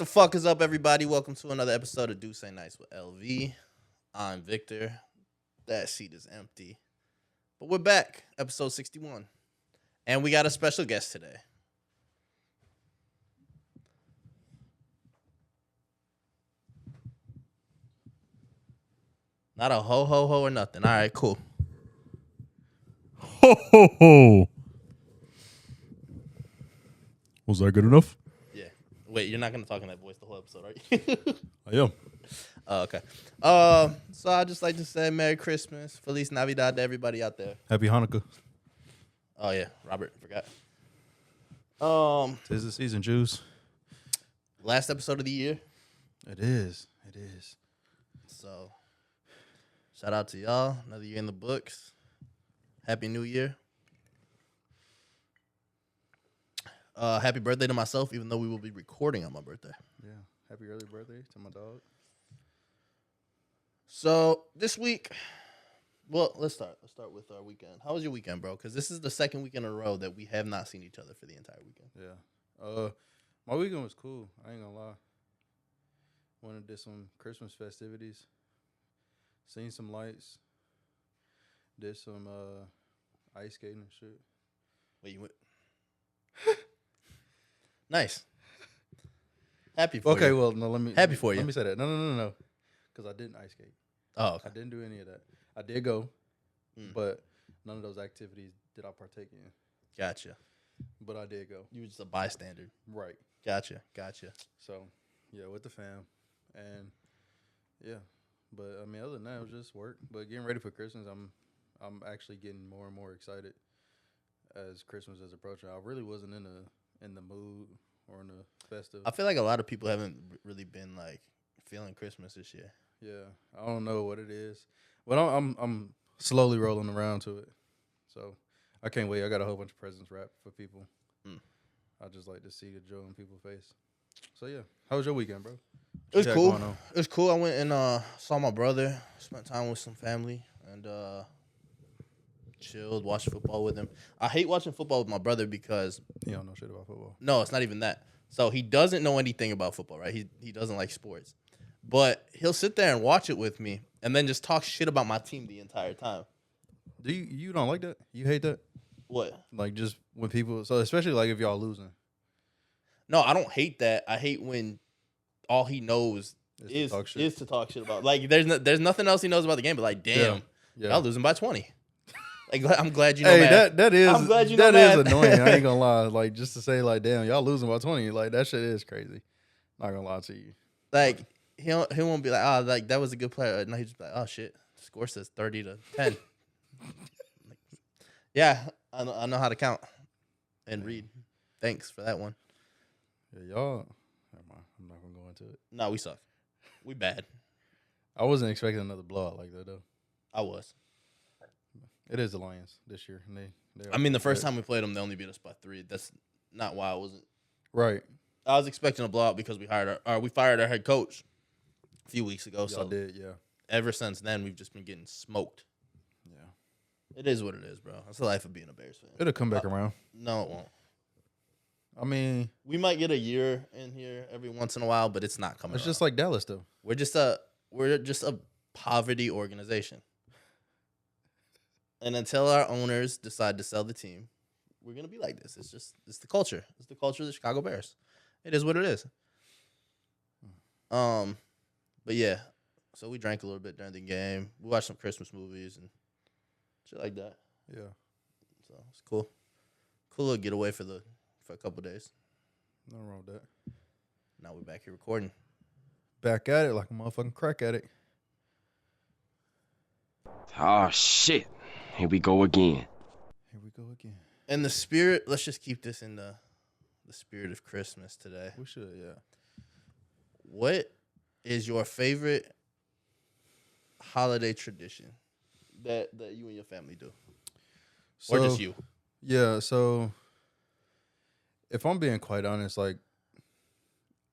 the fuck is up, everybody? Welcome to another episode of Do Say Nice with LV. I'm Victor. That seat is empty. But we're back, episode 61. And we got a special guest today. Not a ho ho ho or nothing. All right, cool. Ho ho ho. Was that good enough? Yeah. Wait, you're not gonna talk in that voice the whole episode, right? I am. Oh, okay. So I'd just like to say Merry Christmas, Feliz Navidad to everybody out there. Happy Hanukkah. Oh yeah, Robert, forgot. Tis the season, Jews. Last episode of the year. It is. It is. So shout out to y'all. Another year in the books. Happy New Year. Happy birthday to myself, even though we will be recording on my birthday. Yeah. Happy early birthday to my dog. So this week, well, let's start. Let's start with our weekend. How was your weekend, bro? Because this is the second weekend in a row that we have not seen each other for the entire weekend. Yeah. My weekend was cool. I ain't gonna lie. Went and did some Christmas festivities. Seen some lights. Did some ice skating and shit. Wait, you went? Nice. Happy for you. Okay, well, no, let me Happy for you. Let me say that. No. Because I didn't ice skate. Oh, okay. I didn't do any of that. I did go, Mm. but none of those activities did I partake in. Gotcha. But I did go. You were just a bystander. Right. Gotcha. So, yeah, with the fam. And, yeah. But, I mean, other than that, it was just work. But getting ready for Christmas, I'm actually getting more and more excited as Christmas is approaching. I really wasn't in the mood or in the festive. I feel like a lot of people haven't really been like feeling Christmas this year. Yeah, I don't know what it is, but I'm slowly rolling around to it. So I can't wait. I got a whole bunch of presents wrapped for people. Mm. I just like to see the joy in people's face. So yeah, how was your weekend, bro? It was What you got cool. going on? It was cool. I went and saw my brother, spent time with some family, and chilled, watched football with him. I hate watching football with my brother because You don't know shit about football. no, it's not even that. So he doesn't know anything about football, right? He doesn't like sports. But he'll sit there and watch it with me and then just talk shit about my team the entire time. Do you don't like that? You hate that? What? Like just when people, so especially like if y'all losing. No, I don't hate that. I hate when all he knows Is to talk shit. is to talk shit about. Like there's nothing else he knows about the game, but like, damn, Yeah. y'all losing by 20. Like, I'm glad you know Hey, that. that is I'm glad you know that is that. annoying. I ain't gonna lie. Like just to say like, damn, y'all losing by 20. Like that shit is crazy. Not gonna lie to you. Like he won't be like, oh, like that was a good player. No, he's just like, oh shit, the score says 30-10. Yeah, I know how to count and read. Thanks for that one. Yeah, y'all. Never mind. I'm not gonna go into it. No, we suck. We bad. I wasn't expecting another blowout like that though. I was. It is the Lions this year. And they I mean, the first time we played them, they only beat us by 3. That's not why I wasn't. right. I was expecting a blowout because we fired our head coach a few weeks ago. Y'all So did, yeah. ever since then, we've just been getting smoked. Yeah. It is what it is, bro. That's the life of being a Bears fan. It'll come back around. No, it won't. I mean, We might get a year in here every once in a while, but it's not coming. it's around. just like Dallas though. We're just a poverty organization. And until our owners decide to sell the team, we're gonna be like this. It's the culture. It's the culture of the Chicago Bears. It is what it is. But yeah. So we drank a little bit during the game. We watched some Christmas movies and shit like that. Yeah. So it's cool. Cool little getaway for a couple days. Nothing wrong with that. Now we're back here recording. Back at it like a motherfucking crack addict. Oh shit. Here we go again. Here we go again. In the spirit, let's just keep this in the spirit of Christmas today. We should, yeah. What is your favorite holiday tradition that you and your family do? Or just you? Yeah, so if I'm being quite honest, like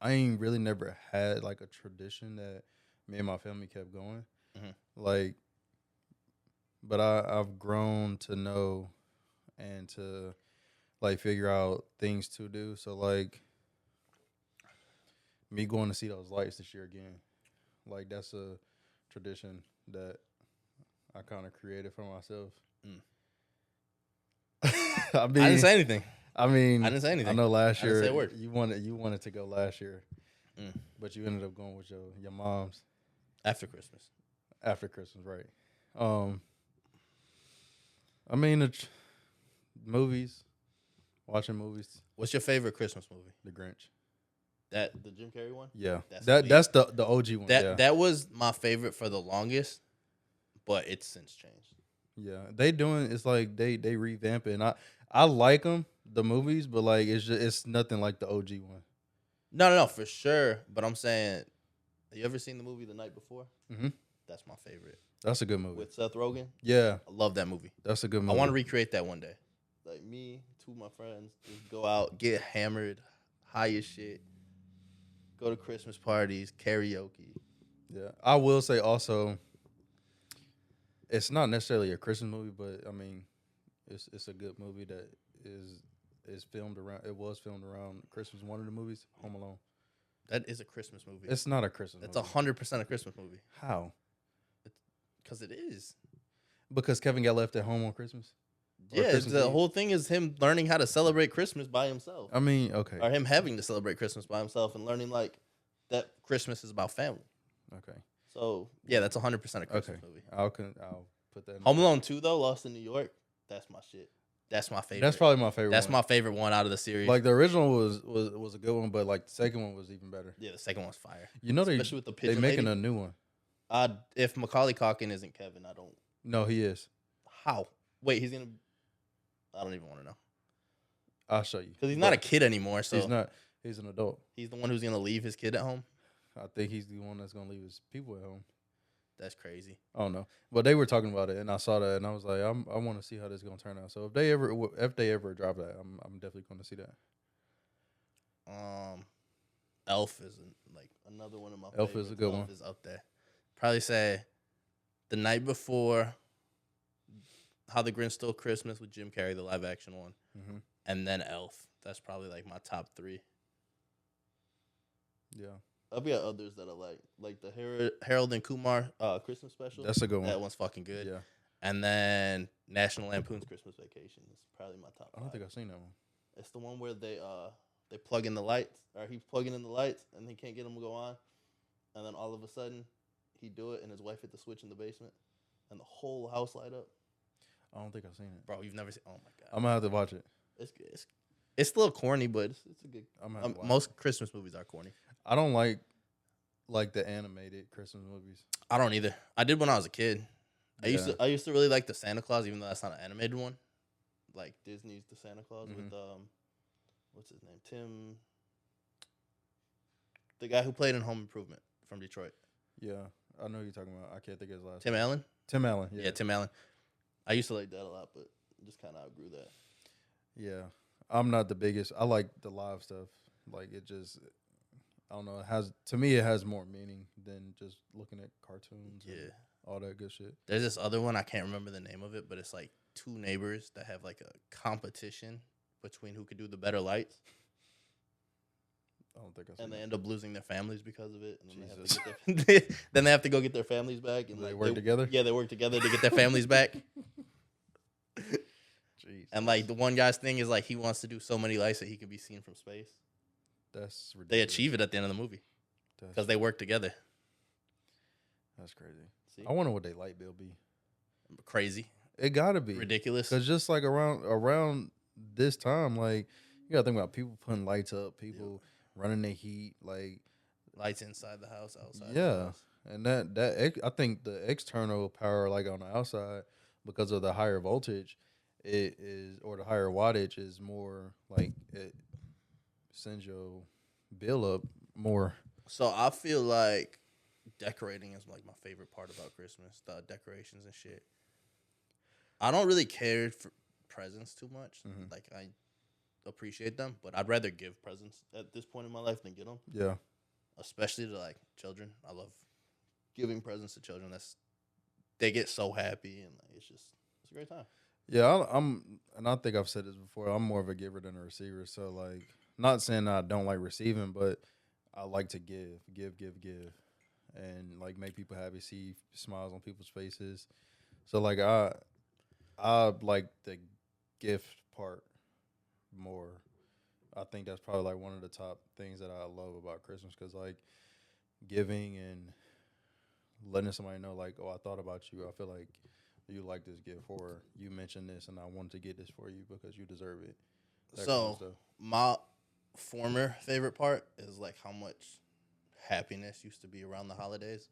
I ain't really never had like a tradition that me and my family kept going. Mhm. Like, but I've grown to know and to like figure out things to do. So like me going to see those lights this year again. Like that's a tradition that I kind of created for myself. I didn't say anything. I mean, I didn't say anything. I know last I didn't year say a word. you wanted to go last year, but you ended up going with your mom's After Christmas. after Christmas, right? I mean, movies, watching movies, What's your favorite Christmas movie? The Grinch. The Jim Carrey one? Yeah, That's that's the OG one. That was my favorite for the longest, but it's since changed. Yeah, they doing it's like they revamp it, and I like them the movies, but like it's nothing like the OG one. No, for sure. But I'm saying, have you ever seen the movie The Night Before? Mm-hmm. That's my favorite. That's a good movie. With Seth Rogen? Yeah, I love that movie. that's a good movie. I want to recreate that one day. Like me, two of my friends, just go out, get hammered, high as shit, go to Christmas parties, karaoke. Yeah, I will say also, it's not necessarily a Christmas movie, but I mean, it's a good movie that is filmed around. It was filmed around Christmas. One of the movies, Home Alone. That is a Christmas movie. It's not a Christmas. It's movie. 100% a Christmas movie. How? Because it is. Because Kevin got left at home on Christmas. Or Yeah, Christmas the Eve? whole thing is him learning how to celebrate Christmas by himself. I mean, okay, Or him having to celebrate Christmas by himself and learning like that Christmas is about family. okay, So yeah, that's 100% a Christmas okay. movie. I'll put that. Home Alone 2 though, Lost in New York, that's my shit. That's my favorite. That's probably my favorite. That's one. my favorite one out of the series. Like the original was a good one, but like the second one was even better. yeah, the second one's fire. You know Especially with the they pigeon making lady. a new one. If Macaulay Culkin isn't Kevin, I don't. No, he is. How? Wait, he's gonna. I don't even want to know I'll show you. because he's not a kid anymore. So He's not. He's an adult. He's the one who's gonna leave his kid at home. I think he's the one that's gonna leave his people at home. That's crazy. I don't know, but they were talking about it, and I saw that, and I was like, I want to see how this is gonna turn out. So if they ever drop that, I'm definitely gonna see that. Elf is like another one of my. Elf favorites. is a good Elf one. Is up there. Probably say, The Night Before, How the Grinch Stole Christmas with Jim Carrey, the live action one, Mm-hmm. and then Elf. That's probably like my top three. Yeah, I've got others that I like the Harold and Kumar Christmas special. that's a good one. That one's fucking good. Yeah, And then National Lampoon's Christmas Vacation is probably my top. I don't five. think I've seen that one. It's the one where they plug in the lights, or he's plugging in the lights, and he can't get them to go on, and then all of a sudden, he do it, and his wife hit the switch in the basement, and the whole house light up. I don't think I've seen it. Bro, you've never seen? Oh my god, I'm gonna have to watch it. it's good. It's a little corny, but it's a good. I'm gonna have to watch Most Christmas movies are corny. it. I don't like the animated Christmas movies. I don't either. I did when I was a kid. I Yeah. used to really like the Santa Claus, even though that's not an animated one. Like Disney's The Santa Claus with what's his name? Tim, the guy who played in Home Improvement from Detroit. Yeah, I know who you're talking about. I can't think of his last. Tim Allen. Tim Allen. Yeah, Tim Allen. I used to like that a lot, but just kind of outgrew that. Yeah, I'm not the biggest. I like the live stuff. Like it just, I don't know. It has more meaning than just looking at cartoons. Yeah. And all that good shit. There's this other one, I can't remember the name of it, but it's like two neighbors that have like a competition between who could do the better lights, I don't think I and seen they that. end up losing their families because of it. And Jesus. then they have to go get their families back, and They like, work together? Yeah, they work together to get their families back. Jeez. And like the one guy's thing is like he wants to do so many lights that he can be seen from space. That's ridiculous. They achieve it at the end of the movie because they work together. That's crazy. See? I wonder what their light bill be. Crazy, It gotta be ridiculous. because just like around this time, like you gotta think about people putting lights up, people running the heat, like Lights inside the house, outside. Yeah. the house. and I think the external power, like on the outside, because of the higher voltage, it is or the higher wattage is more like it sends your bill up more. So I feel like decorating is like my favorite part about Christmas, the decorations and shit. I don't really care for presents too much. Mhm. Like I appreciate them, but I'd rather give presents at this point in my life than get them, Yeah, especially to like children. I love giving presents to children. They get so happy and like, it's a great time. yeah. And I think I've said this before. I'm more of a giver than a receiver. So like, not saying I don't like receiving, but I like to give, and like make people happy, see smiles on people's faces. So like I like the gift part more. I think that's probably like one of the top things that I love about Christmas, because like giving and letting somebody know like, oh, I thought about you. I feel like you like this gift, or you mentioned this and I wanted to get this for you because you deserve it. That kind of So stuff. my former favorite part is like how much happiness used to be around the holidays.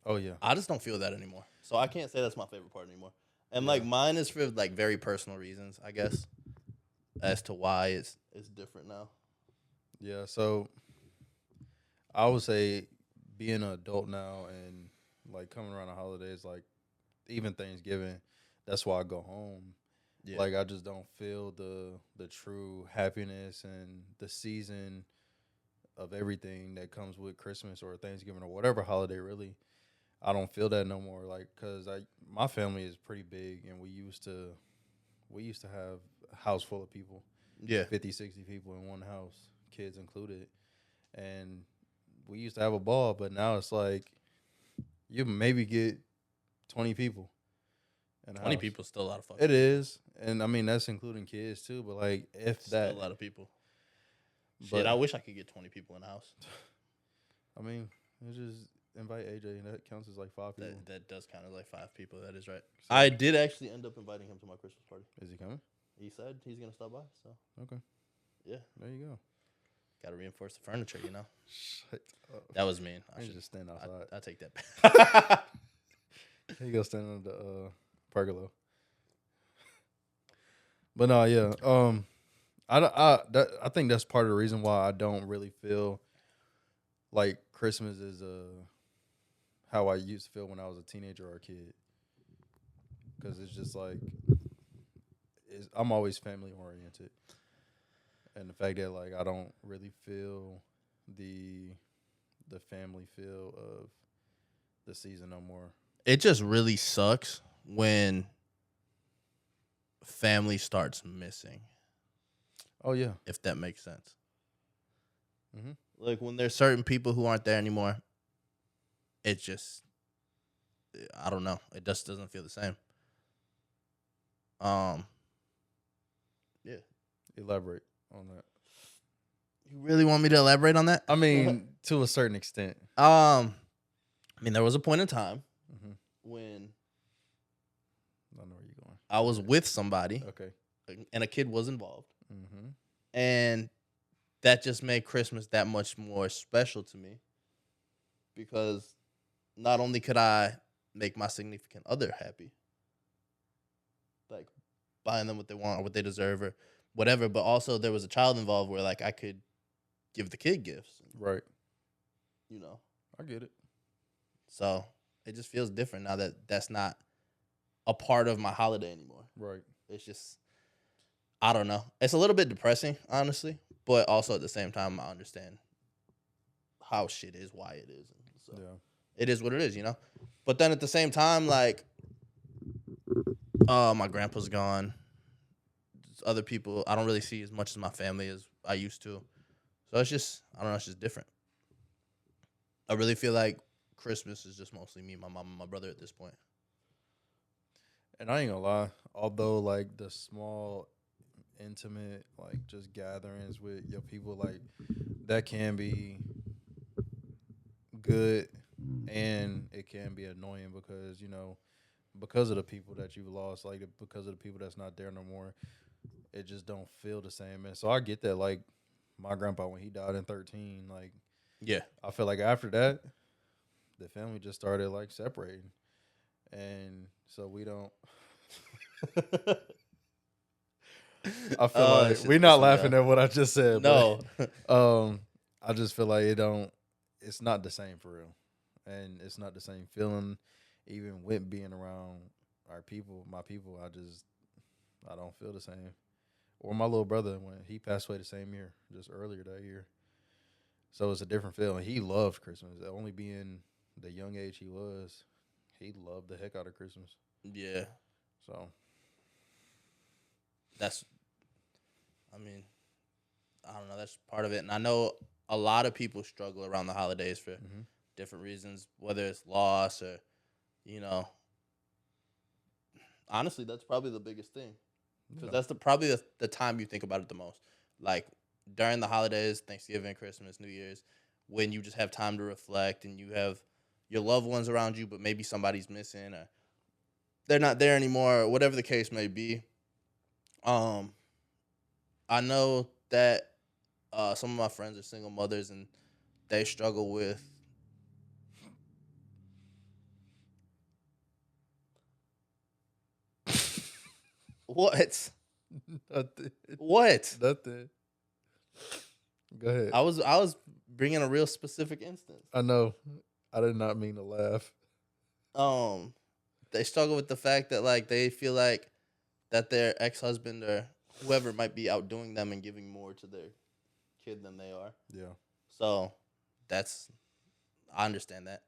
Oh yeah. I just don't feel that anymore. So I can't say that's my favorite part anymore. And Yeah. like mine is for like very personal reasons, I guess, as to why it's different now. Yeah, so I would say being an adult now and like coming around the holidays, like even Thanksgiving, that's why I go home. Yeah. Like I just don't feel the true happiness and the season of everything that comes with Christmas or Thanksgiving or whatever holiday really. I don't feel that no more, like, cuz my family is pretty big, and we used to have a house full of people, Yeah. 50, 60 people in one house, kids included. And we used to have a ball, but now it's like you maybe get 20 people in a 20 house. people is still a lot of fucking It people. is. And I mean, that's including kids too, but like if Still that. a lot of people. But Shit, I wish I could get 20 people in the house. I mean, you just invite AJ, and that counts as like 5 people. That does count as like 5 people. That is right. So- I did actually end up inviting him to my Christmas party. Is he coming? He said he's gonna stop by. So Okay. yeah, There you go. gotta reinforce the furniture. You know, Shut up. that was mean. I You should just stand outside. I take that back. He go stand on the pergola. But no, yeah. I think that's part of the reason why I don't really feel like Christmas is how I used to feel when I was a teenager or a kid. Because it's just like I'm always family oriented, and the fact that like I don't really feel the family feel of the season no more. It just really sucks when family starts missing, Oh yeah. if that makes sense. Mhm. Like when there's certain people who aren't there anymore, it just, I don't know. It just doesn't feel the same. Yeah. Elaborate on that. You really want me to elaborate on that? I mean, to a certain extent. I mean, there was a point in time Mm-hmm. when I know where you're going. I was with somebody Okay. and a kid was involved, Mm-hmm. and that just made Christmas that much more special to me because not only could I make my significant other happy, like buying them what they want or what they deserve or whatever, but also there was a child involved where like I could give the kid gifts, Right. you know. I get it. So it just feels different now that that's not a part of my holiday anymore. Right. It's just, I don't know. It's a little bit depressing, honestly, but also at the same time, I understand how shit is, why it is. And so Yeah. it is what it is, you know? But then at the same time, like, my grandpa's gone. Other people, I don't really see as much as my family as I used to. So it's just, I don't know, it's just different. I really feel like Christmas is just mostly me, my mom, and my brother at this point. And I ain't gonna lie, although like the small, intimate, like just gatherings with your people, like that can be good and it can be annoying because, because of the people that you've lost, like because of the people that's not there no more, it just don't feel the same. And so I get that, like my grandpa, when he died in 13, like Yeah. I feel like after that, the family just started like separating. And so we don't. I feel like shit's we're not pissing me laughing off. at what I just said. No. But, I just feel like it's not the same for real. And it's not the same feeling, even with being around our people, my people. I don't feel the same. Or my little brother, when he passed away the same year, just earlier that year. So it's a different feeling. He loved Christmas. Only being the young age he was, he loved the heck out of Christmas. Yeah. So That's, I mean, I don't know. That's part of it. And I know a lot of people struggle around the holidays for Mhm. different reasons, whether it's loss or, you know, honestly, that's probably the biggest thing. Because Yeah. that's probably the time you think about it the most. Like during the holidays, Thanksgiving, Christmas, New Year's, when you just have time to reflect and you have your loved ones around you, but maybe somebody's missing or they're not there anymore, or whatever the case may be. Um, I know that some of my friends are single mothers and they struggle with what? Nothing. What? Nothing. Go ahead. I was bringing a real specific instance. I know. I did not mean to laugh. They struggle with the fact that like they feel like that their ex-husband or whoever might be outdoing them and giving more to their kid than they are. Yeah. So I understand that.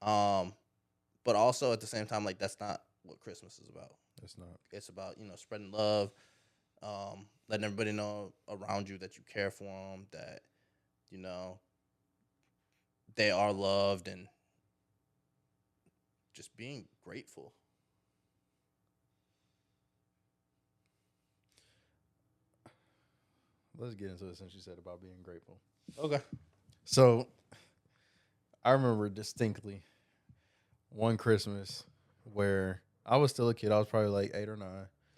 But also at the same time, like that's not what Christmas is about. It's not. It's about, spreading love, letting everybody know around you that you care for them, that, they are loved, and just being grateful. Let's get into it since you said about being grateful. Okay. So I remember distinctly one Christmas where I was still a kid. I was probably like 8 or 9.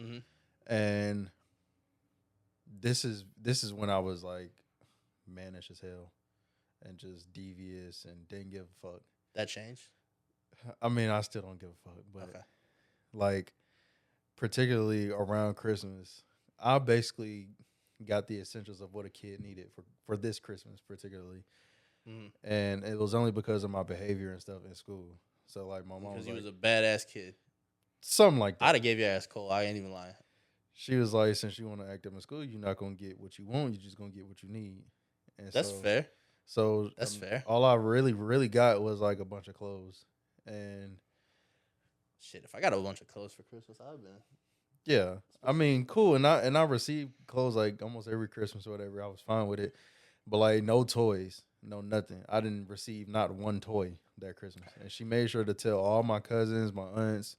Mm-hmm. And this is when I was like mannish as hell and just devious and didn't give a fuck. That changed? I mean, I still don't give a fuck, but Okay. like particularly around Christmas, I basically got the essentials of what a kid needed for this Christmas particularly. Mm-hmm. And it was only because of my behavior and stuff in school. So like my mom Because was you like, was a badass kid. something like that. I'd have gave your ass cold. I ain't even lying. She was like, since you want to act up in school, you're not gonna get what you want. You're just gonna get what you need. And That's fair. So That's fair. All I really got was like a bunch of clothes, and Shit, if I got a bunch of clothes for Christmas, I've been. yeah, I mean, cool. And I received clothes like almost every Christmas or whatever. I was fine with it, but like no toys, no nothing. I didn't receive not one toy that Christmas, and she made sure to tell all my cousins, my aunts.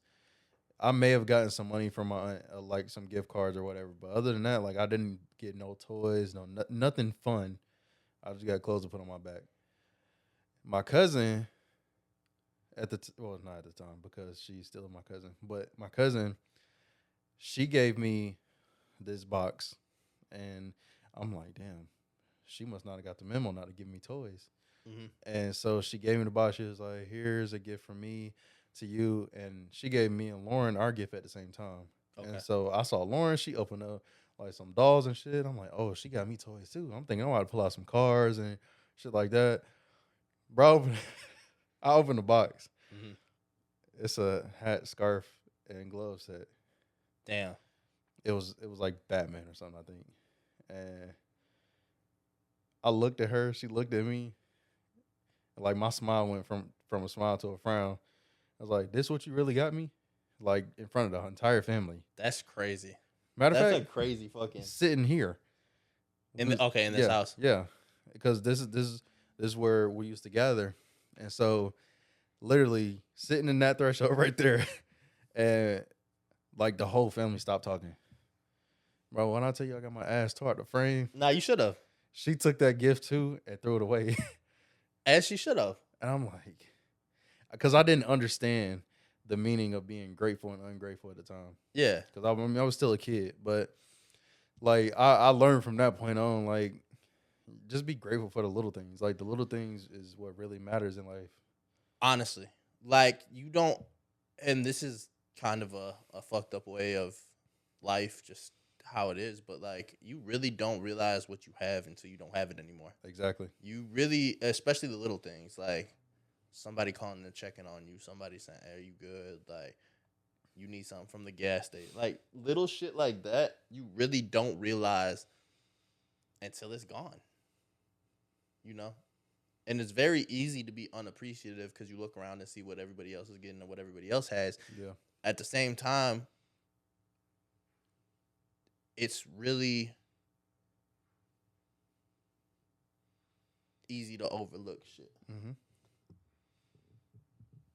I may have gotten some money from my aunt, like some gift cards or whatever, but other than that, like I didn't get no toys, nothing fun. I just got clothes to put on my back. My cousin, well, not at the time because she's still my cousin, but my cousin, she gave me this box, and I'm like, damn, she must not have got the memo not to give me toys. Mm-hmm. And so she gave me the box. She was like, here's a gift from me to you. And she gave me and Lauren our gift at the same time. Okay. And so I saw Lauren, she opened up like some dolls and shit. I'm like, oh, she got me toys too. I'm thinking I'm about to pull out some cars and shit like that. Bro, I opened the box. Mm-hmm. It's a hat, scarf, and glove set. Damn. It was like Batman or something, I think. And I looked at her, she looked at me. Like my smile went from a smile to a frown. I was like, "This what you really got me?" Like in front of the entire family. That's crazy. Matter of That's fact, a crazy fucking. sitting here. In this house. Yeah, because this is where we used to gather, and so literally sitting in that threshold right there, and like the whole family stopped talking. Bro, when I tell you I got my ass tore out the frame, Nah, you should have. she took that gift too and threw it away. As she should have. And I'm like, because I didn't understand the meaning of being grateful and ungrateful at the time. Yeah. Because I was still a kid, but like I learned from that point on, like just be grateful for the little things. Like the little things is what really matters in life. Honestly. Like, you don't, and this is kind of a fucked up way of life, just how it is, but like, you really don't realize what you have until you don't have it anymore. Exactly. You really, especially the little things, like somebody calling and checking on you, somebody saying, hey, are you good? Like, you need something from the gas station. Like, little shit like that, you really don't realize until it's gone. You know? And it's very easy to be unappreciative because you look around and see what everybody else is getting and what everybody else has. Yeah. At the same time, it's really easy to overlook shit. Mm-hmm.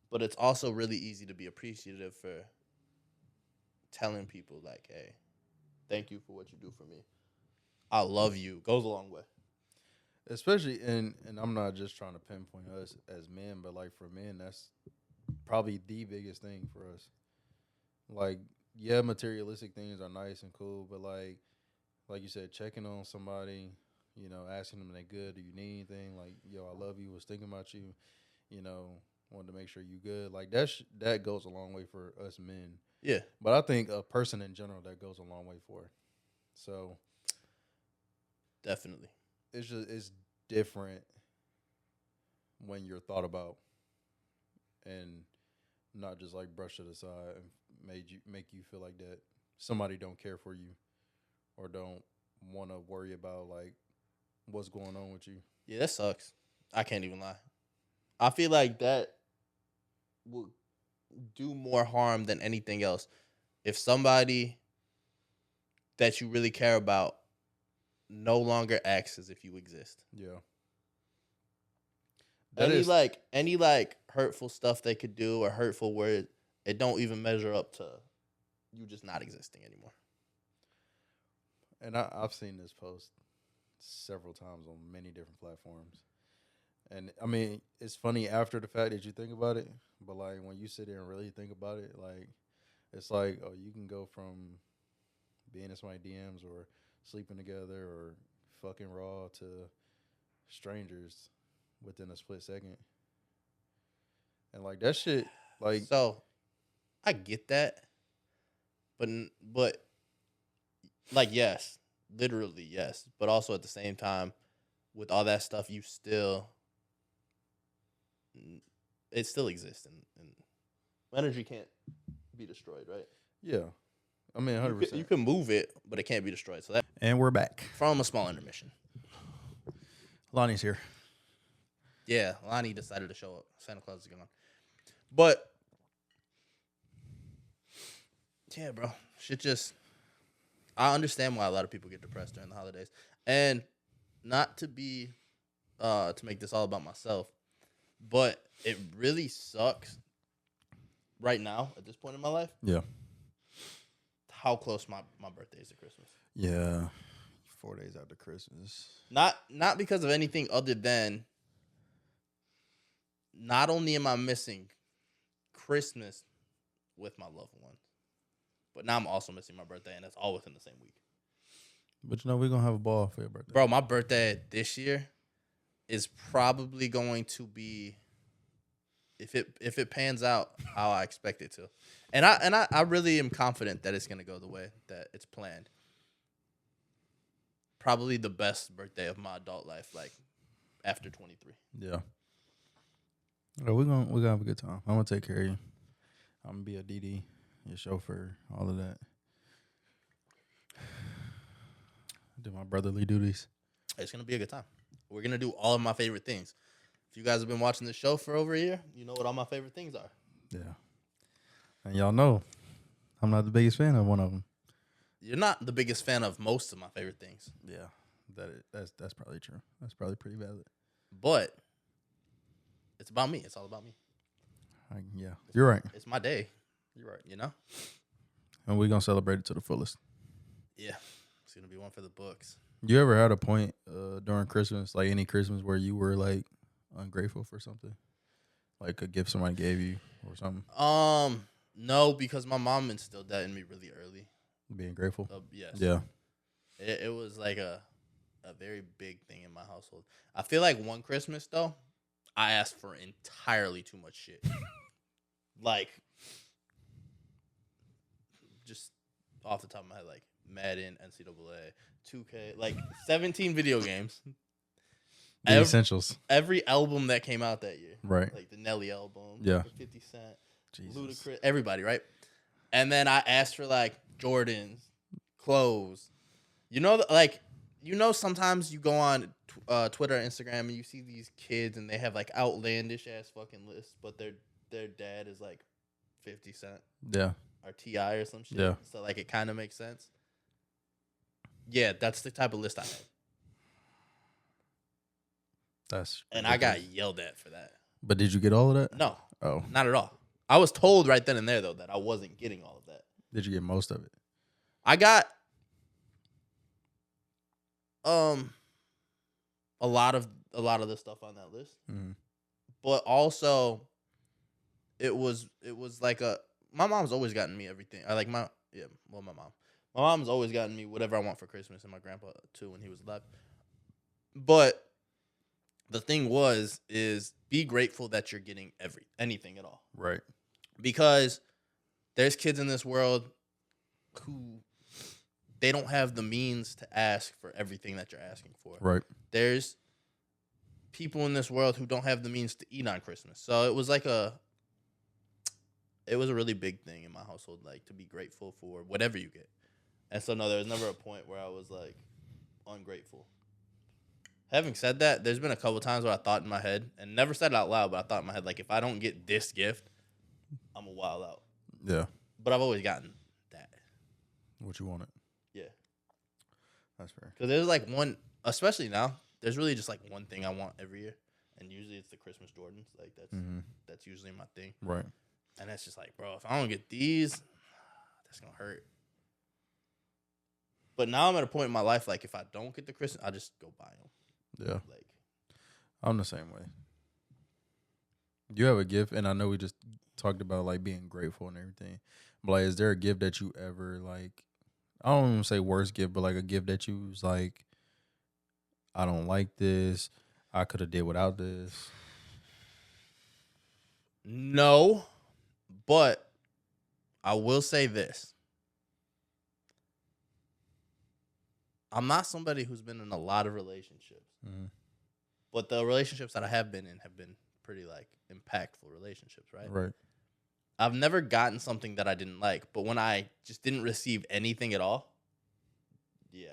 But it's also really easy to be appreciative for telling people like, hey, thank you for what you do for me. I love you. Goes a long way. Especially, and I'm not just trying to pinpoint us as men, but like for men, that's probably the biggest thing for us. Like, yeah, materialistic things are nice and cool, but like you said, checking on somebody, you know, asking them they good, do you need anything? Like, yo, I love you, was thinking about you, you know, wanted to make sure you good. Like that goes a long way for us men. Yeah. But I think a person in general that goes a long way for. So Definitely. it's different when you're thought about and not just like brushed to the side and make you feel like that somebody don't care for you or don't want to worry about like what's going on with you. Yeah, that sucks. I can't even lie. I feel like that would do more harm than anything else. If somebody that you really care about no longer acts as if you exist. Yeah. Any hurtful stuff they could do or hurtful words, it don't even measure up to you just not existing anymore. And I've seen this post several times on many different platforms. And I mean, it's funny after the fact that you think about it, but like when you sit there and really think about it, like it's like, oh, you can go from being in somebody's DMs or sleeping together or fucking raw to strangers within a split second. And like that shit, like So, I get that, but like yes, literally yes, but also at the same time, with all that stuff, it still exists, and energy can't be destroyed, right? yeah. I mean, You 100%. can, you can move it, but it can't be destroyed. So that And we're back. from a small intermission. Lonnie's here. Yeah, Lonnie decided to show up. Santa Claus is gone. But yeah, bro, shit just. I understand why a lot of people get depressed during the holidays, and not to be, to make this all about myself, but it really sucks right now at this point in my life. Yeah. How close my birthday is to Christmas. Yeah. 4 days after Christmas. Not because of anything other than not only am I missing Christmas with my loved ones, but now I'm also missing my birthday, and it's all within the same week. But you know, we're going to have a ball for your birthday. Bro, my birthday this year is probably going to be, if it pans out how I expect it to. And I really am confident that it's going to go the way that it's planned. Probably the best birthday of my adult life, like after 23. Yeah. We're gonna have a good time. I'm gonna take care of you. I'm gonna be a DD, your chauffeur, all of that. Do my brotherly duties. It's going to be a good time. We're going to do all of my favorite things. If you guys have been watching the show for over a year, you know what all my favorite things are. Yeah. And y'all know, I'm not the biggest fan of one of them. You're not the biggest fan of most of my favorite things. Yeah. That's probably true. That's probably pretty valid. But it's about me. It's all about me. Yeah. You're right. It's my day. You're right, you know? And we're gonna celebrate it to the fullest. Yeah. It's going to be one for the books. You ever had a point during Christmas, like any Christmas, where you were like ungrateful for something? Like a gift somebody gave you or something? No, because my mom instilled that in me really early. Being grateful? Yes. Yeah. It was like a very big thing in my household. I feel like one Christmas, though, I asked for entirely too much shit. Like, just off the top of my head, like Madden, NCAA, 2K, like 17 video games. The essentials. Every album that came out that year. Right. Like the Nelly album. Yeah. 50 Cent. Jesus. Ludacris. Everybody, right? And then I asked for like Jordans, clothes. You know, sometimes you go on Twitter or Instagram and you see these kids and they have like outlandish ass fucking lists, but their dad is like 50 Cent. Yeah. Or T.I. or some shit. Yeah. So like it kind of makes sense. Yeah, that's the type of list I had. And I got yelled at for that. But did you get all of that? No, Oh, not at all. I was told right then and there though that I wasn't getting all of that. did you get most of it? I got a lot of the stuff on that list, but also it was like my mom's always gotten me everything. My mom's always gotten me whatever I want for Christmas, and my grandpa too when he was alive. But the thing is be grateful that you're getting anything at all, Right. because there's kids in this world who they don't have the means to ask for everything that you're asking for. Right. There's people in this world who don't have the means to eat on Christmas. So it was a really big thing in my household, like to be grateful for whatever you get. And so no, there was never a point where I was like ungrateful. Having said that, there's been a couple times where I thought in my head, and never said it out loud, but I thought in my head, like, if I don't get this gift, I'm a wild out. Yeah. But I've always gotten that. What you wanted? Yeah. That's fair. Because there's like one, especially now, there's really just like one thing I want every year. And usually it's the Christmas Jordans. Like that's usually my thing. Right. And that's just like, bro, if I don't get these, that's going to hurt. But now I'm at a point in my life, like if I don't get the Christmas, I just go buy them. Yeah. Like, I'm the same way. You have a gift, and I know we just talked about like being grateful and everything. But like, is there a gift that you ever like? I don't even say worst gift, but like a gift that you was like, I don't like this. I could have did without this. no, but I will say this. I'm not somebody who's been in a lot of relationships. But the relationships that I have been in have been pretty like impactful relationships, right? Right. I've never gotten something that I didn't like, but when I just didn't receive anything at all, yeah,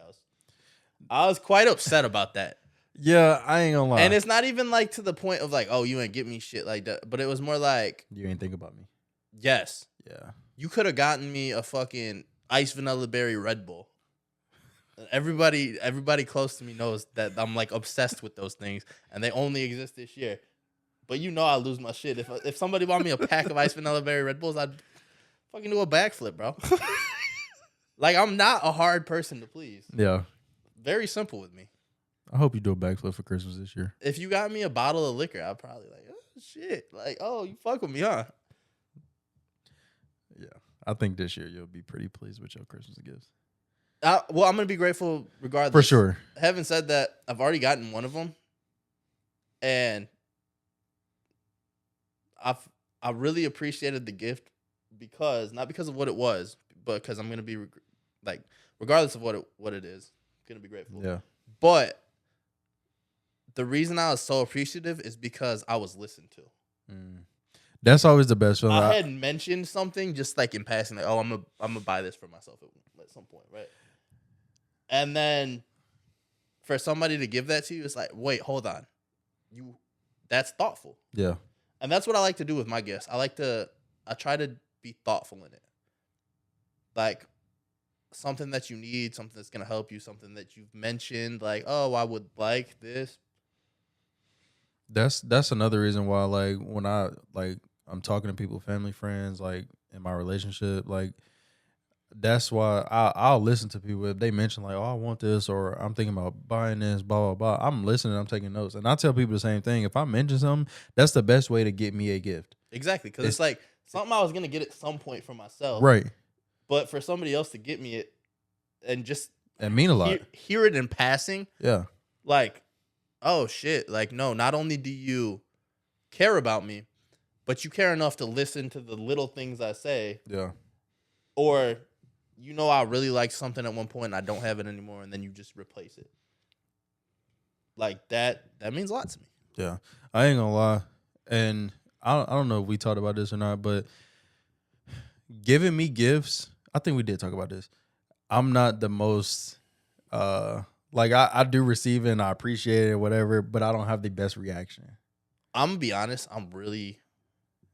I was quite upset about that. Yeah, I ain't gonna lie. And it's not even like to the point of like, oh, you ain't get me shit like that, but it was more like, you ain't think about me. yes, Yeah. you could have gotten me a fucking iced vanilla berry Red Bull. Everybody close to me knows that I'm like obsessed with those things, and they only exist this year. But you know I lose my shit if somebody bought me a pack of iced vanilla berry Red Bulls, I'd fucking do a backflip, bro. Like I'm not a hard person to please. Yeah. Very simple with me. I hope you do a backflip for Christmas this year. If you got me a bottle of liquor, I'd probably like, oh shit, like oh you fuck with me, huh? Yeah. I think this year you'll be pretty pleased with your Christmas gifts. Well, I'm gonna be grateful regardless. For sure. Having said that, I've already gotten one of them, and I really appreciated the gift not because of what it was, but because I'm gonna be like, regardless of what it is, gonna be grateful. Yeah. But the reason I was so appreciative is because I was listened to. That's always the best feeling. I had mentioned something just like in passing, like, oh, I'm gonna buy this for myself at some point, right? And then for somebody to give that to you, it's like, wait, hold on. That's thoughtful. Yeah. And that's what I like to do with my gifts. I try to be thoughtful in it. Like something that you need, something that's going to help you, something that you've mentioned, like, oh, I would like this. That's another reason why, like, when I'm talking to people, family, friends, like in my relationship, like that's why I'll listen to people if they mention like, oh, I want this, or I'm thinking about buying this, blah, blah, blah. I'm listening, I'm taking notes. And I tell people the same thing. If I mention something, that's the best way to get me a gift. Exactly. Because it's like something I was going to get at some point for myself. Right. But for somebody else to get me it and just mean a lot. Hear it in passing. Yeah. Like, oh shit. Like, no, not only do you care about me, but you care enough to listen to the little things I say. Yeah. Or, you know, I really liked something at one point and I don't have it anymore, and then you just replace it. Like that means a lot to me. Yeah. I ain't gonna lie. And I don't know if we talked about this or not, but giving me gifts, I think we did talk about this. I'm not the most like I do receive it and I appreciate it or whatever, but I don't have the best reaction. I'm gonna be honest, I'm really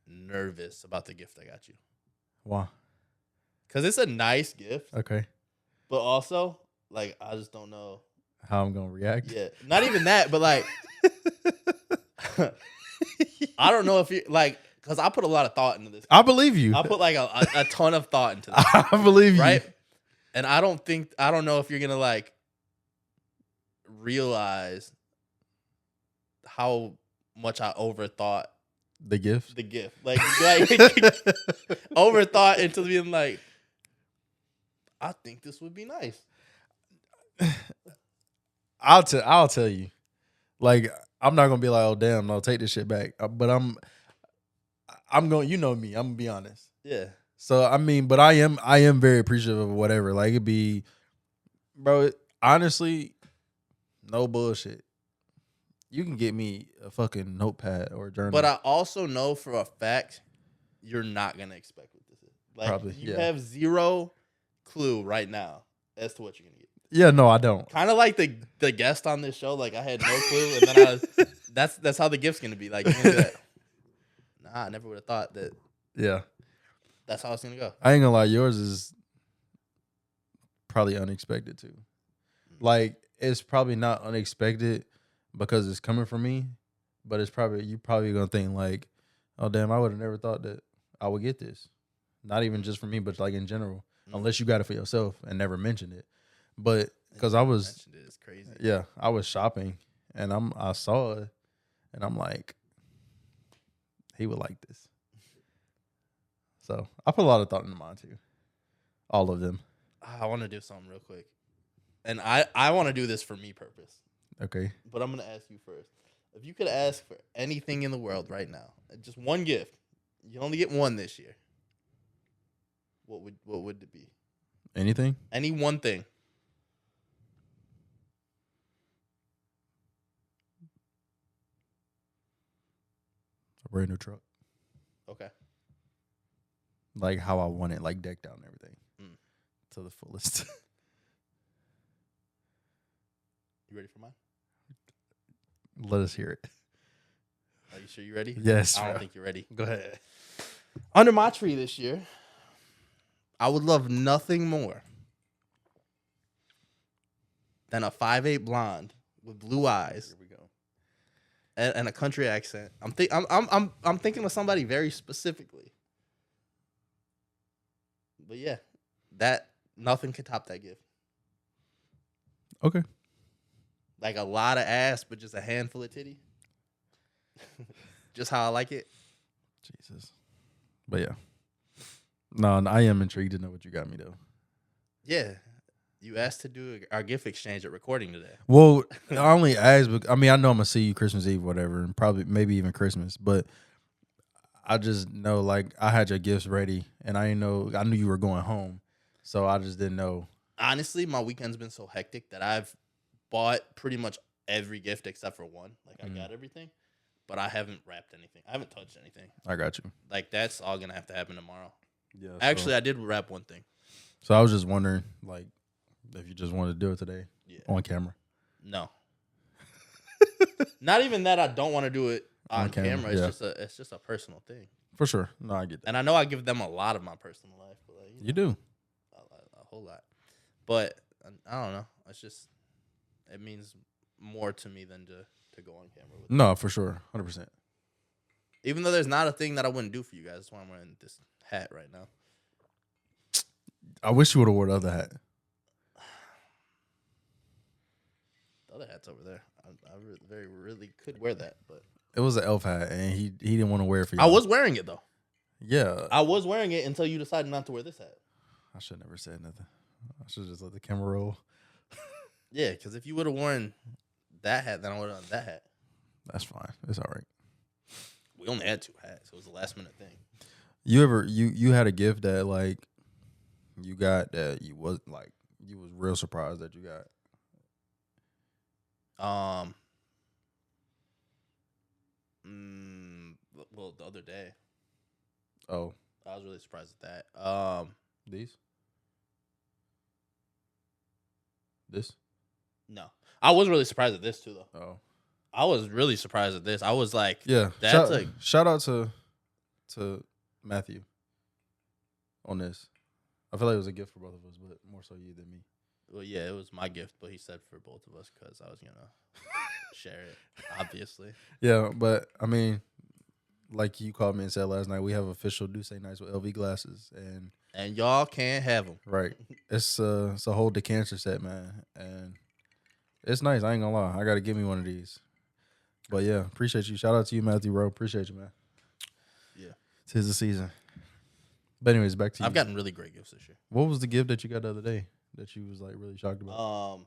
nervous about the gift I got you. Why? Because it's a nice gift. Okay. But also, like, I just don't know how I'm gonna react. Yeah. Not even that, but like I don't know if you like, because I put a lot of thought into this. I believe you. I put like a ton of thought into this, I believe you. right? And I don't know if you're gonna like realize how much I overthought The gift. the gift. Like overthought into being like, I think this would be nice. I'll tell you. Like, I'm not gonna be like, oh damn, no, take this shit back. But I'm going. You know me. I'm gonna be honest. Yeah. So I mean, but I am very appreciative of whatever. Like it'd be, bro. Honestly, no bullshit. You can get me a fucking notepad or a journal. But I also know for a fact you're not gonna expect what this is. Like Probably, you yeah. have zero clue right now as to what you're gonna get. yeah, no, I don't. Kind of like the guest on this show. Like I had no clue, and then I was. That's how the gift's gonna be. Like you're gonna be like, nah, I never would have thought that. Yeah, That's how it's gonna go. I ain't gonna lie. Yours is probably unexpected too. Like it's probably not unexpected because it's coming from me, but it's probably you probably gonna think like, oh damn, I would have never thought that I would get this. Not even just for me, but like in general. Unless you got it for yourself and never mentioned it. But because I was, mentioned it, it's crazy. yeah, I was shopping and I saw it and I'm like, he would like this. So I put a lot of thought into mine too. All of them. I want to do something real quick, and I want to do this for me purpose. Okay. But I'm gonna ask you first. If you could ask for anything in the world right now, just one gift, you can only get one this year. What would it be? Anything? Any one thing. A brand new truck. Okay. Like how I want it, like decked out and everything. Mm. To the fullest. You ready for mine? Let us hear it. Are you sure you're ready? Yes, I don't bro. think you're ready. Go ahead. Under my tree this year, I would love nothing more than a 5'8" blonde with blue eyes Here we go. and a country accent. I'm thinking of somebody very specifically. But yeah, that nothing can top that gift. Okay. Like a lot of ass, but just a handful of titty. Just how I like it. Jesus. But yeah. No, I am intrigued to know what you got me though. Yeah. You asked to do our gift exchange at recording today. Well, I only asked, I mean, I know I'm gonna see you Christmas Eve, whatever, and probably maybe even Christmas, but I just know like I had your gifts ready, and I knew you were going home, so I just didn't know. Honestly, my weekend's been so hectic that I've bought pretty much every gift except for one. Like I got everything, but I haven't wrapped anything. I haven't touched anything. I got you. Like that's all gonna have to happen tomorrow. Yeah. Actually, I did wrap one thing. So I was just wondering, like, if you just wanted to do it today on camera. No. Not even that I don't want to do it on camera. yeah. It's just a personal thing. For sure. No, I get that. And I know I give them a lot of my personal life, but like, You do. a whole lot. But I don't know. It's just it means more to me than to go on camera with. No, for sure. 100%. Even though there's not a thing that I wouldn't do for you guys. That's why I'm wearing this hat right now. I wish you would have wore the other hat. The other hat's over there. I really could wear that, but It was an elf hat, and he didn't want to wear it for you. I was wearing it though. Yeah. I was wearing it until you decided not to wear this hat. I should never said nothing. I should just let the camera roll. Yeah, because if you would have worn that hat, then I would have done that hat. That's fine. It's all right. We only had 2 hats. It was a last minute thing. You ever you had a gift that like you got that you was real surprised that you got? Well, the other day, Oh, I was really surprised at that. these? This? No, I was really surprised at this too, though. Oh, I was really surprised at this. I was like, yeah. That's shout out to Matthew on this. I feel like it was a gift for both of us, but more so you than me. well, yeah, it was my gift, but he said for both of us because I was gonna share it. Obviously. Yeah, but I mean, like you called me and said last night, we have official Do Say Nice with LV glasses, and And y'all can't have them. right, it's a whole decanter set, man, and it's nice. I ain't gonna lie, I gotta give me one of these. But yeah, appreciate you. Shout out to you, Matthew Rowe. Appreciate you, man. Yeah. 'Tis the season. But anyways, back to you. I've gotten really great gifts this year. What was the gift that you got the other day that you was like really shocked about?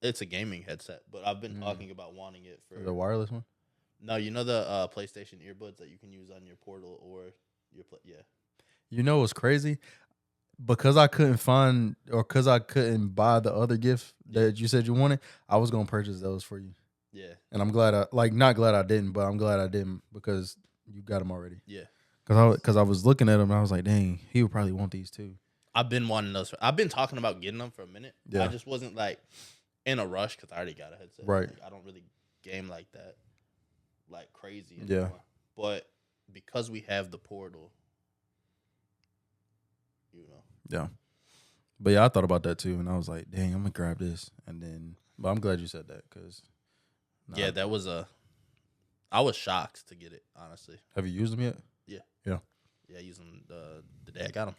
It's a gaming headset, but I've been talking about wanting it for The wireless one? No, you know the PlayStation earbuds that you can use on your Portal or your yeah. You know what's crazy? Because I couldn't find or because I couldn't buy the other gift that you said you wanted, I was gonna purchase those for you. Yeah. And I'm glad not glad I didn't, but I'm glad I didn't because you got them already. Yeah. Because I was looking at them and I was like, dang, he would probably want these too. I've been wanting those. I've been talking about getting them for a minute. Yeah. I just wasn't like in a rush because I already got a headset. Right. Like, I don't really game like that, like crazy Yeah. anymore. But because we have the Portal, you know. Yeah. But yeah, I thought about that too, and I was like, dang, I'm gonna grab this. And then, but I'm glad you said that because. Yeah, that was I was shocked to get it, honestly. Have you used them yet? Yeah. Yeah. Yeah, using the day I got them.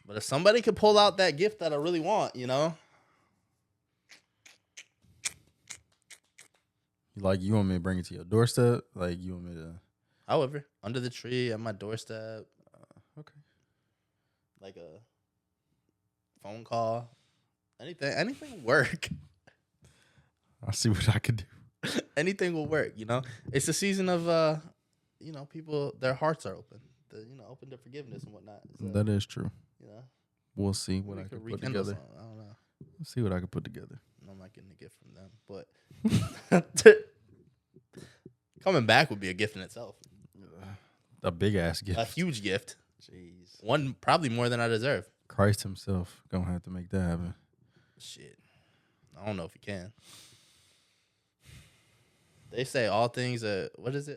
But if somebody could pull out that gift that I really want, you know? Like, you want me to bring it to your doorstep? Like, you want me to. However, under the tree, at my doorstep. Okay. Like a phone call. Anything will work. I'll see what I could do. Anything will work, you know? It's the season of, people, their hearts are open. Open to forgiveness and whatnot. So, That is true. you know? We'll see what we I could can put rekindle together. something. I don't know. We'll see what I can put together. I'm not getting a gift from them, but coming back would be a gift in itself. A big ass gift. A huge gift. Jeez. One probably more than I deserve. Christ himself gonna have to make that happen. Shit. I don't know if he can. They say all things are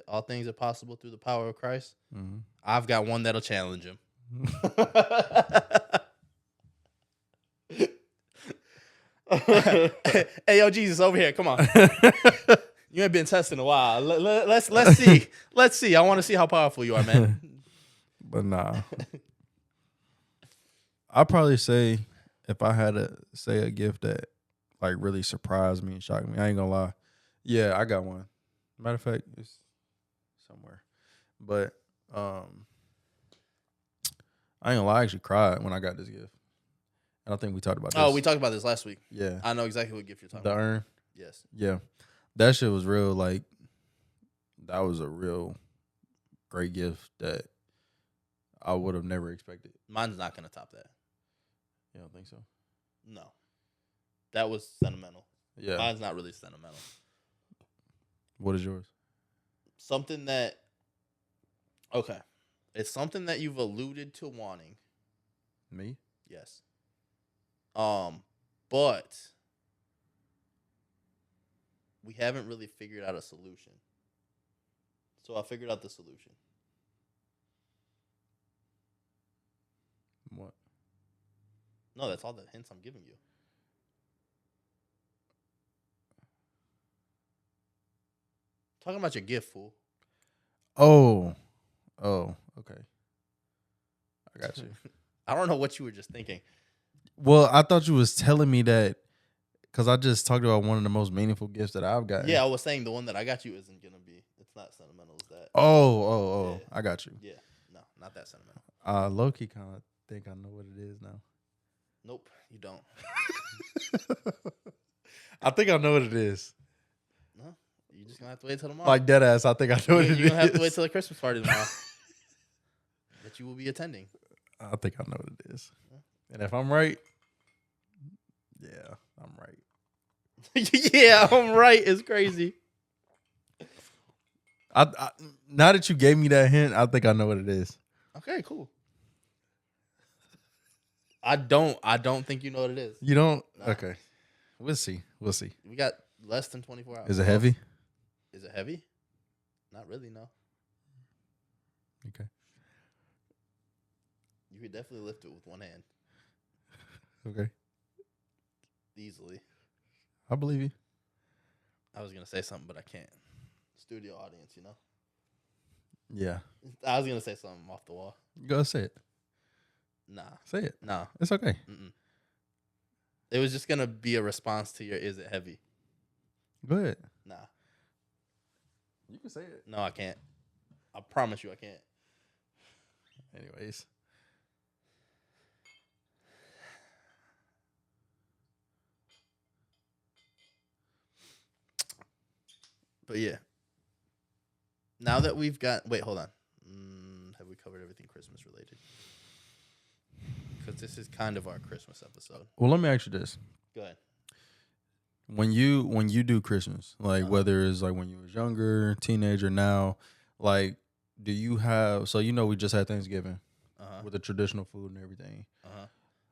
all things are possible through the power of Christ. Mm-hmm. I've got one that'll challenge him. Hey, yo, Jesus, over here. Come on. You ain't been tested in a while. Let's see. Let's see. I want to see how powerful you are, man. But nah. I'd probably say if I had to say a gift that like really surprised me and shocked me, I ain't gonna lie. Yeah, I got one. Matter of fact, it's somewhere. But I ain't gonna lie, I actually cried when I got this gift. And I think we talked about this. Oh, we talked about this last week. Yeah. I know exactly what gift you're talking The about. urn. Yes. Yeah. That shit was real, like, that was a real great gift that I would have never expected. Mine's not going to top that. You don't think so? No. That was sentimental. Yeah. Mine's not really sentimental. What is yours? Something that, okay. It's something that you've alluded to wanting. Me? Yes. But we haven't really figured out a solution. So I figured out the solution. What? No, that's all the hints I'm giving you. Talking about your gift, fool. Oh, okay. I got you. I don't know what you were just thinking. Well, I thought you was telling me that because I just talked about one of the most meaningful gifts that I've gotten. Yeah, I was saying the one that I got you isn't gonna be. It's not sentimental as that. Oh. Yeah. I got you. Yeah, no, not that sentimental. Low-key kind of think I know what it is now. Nope, you don't. I think I know what it is. No, you just gonna have to wait till tomorrow. Like dead ass, I think I know what it is. You're gonna have to wait till the Christmas party tomorrow. That you will be attending. I think I know what it is. And if I'm right, yeah, I'm right. Yeah, I'm right. It's crazy. I now that you gave me that hint, I think I know what it is. Okay, cool. I don't think you know what it is. You don't? Nah. Okay. We'll see. We got less than 24 hours. Is it heavy? Is it heavy? Not really, no. Okay. You could definitely lift it with one hand. Okay. Easily. I believe you. I was gonna say something, but I can't. Studio audience, you know. Yeah. I was gonna say something off the wall. Go say it. Nah, Say it. nah. It's okay. Mm-mm. It was just gonna be a response to your "Is it heavy?" Go ahead. Nah, You can say it. no, I can't. I promise you, I can't. Anyways. But yeah. Now that we've got, wait, hold on. Have we covered everything Christmas related? Because this is kind of our Christmas episode. Well, let me ask you this. Go ahead. When you do Christmas, like whether it's like when you was younger, teenager, now, like, do you have? So we just had Thanksgiving with the traditional food and everything.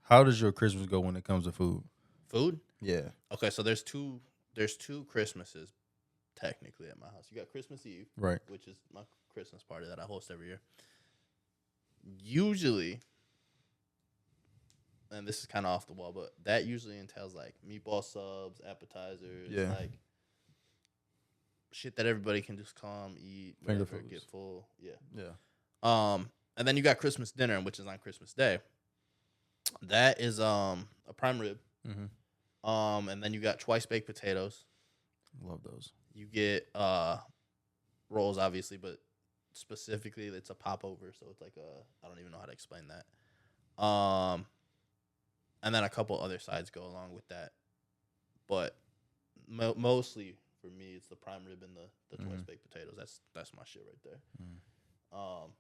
How does your Christmas go when it comes to food? Food? Yeah. Okay, so there's two Christmases technically at my house. You got Christmas Eve, Right. which is my Christmas party that I host every year. Usually, and this is kind of off the wall, but that usually entails like meatball subs, appetizers, like shit that everybody can just come eat, Finger whatever, foods. get full. Yeah. Yeah. And then you got Christmas dinner, which is on Christmas Day. That is a prime rib. Mm-hmm. And then you got twice baked potatoes. Love those. You get rolls, obviously, but specifically it's a popover, so it's like I don't even know how to explain that. And then a couple other sides go along with that, but mostly for me it's the prime rib and the twice baked potatoes. That's my shit right there.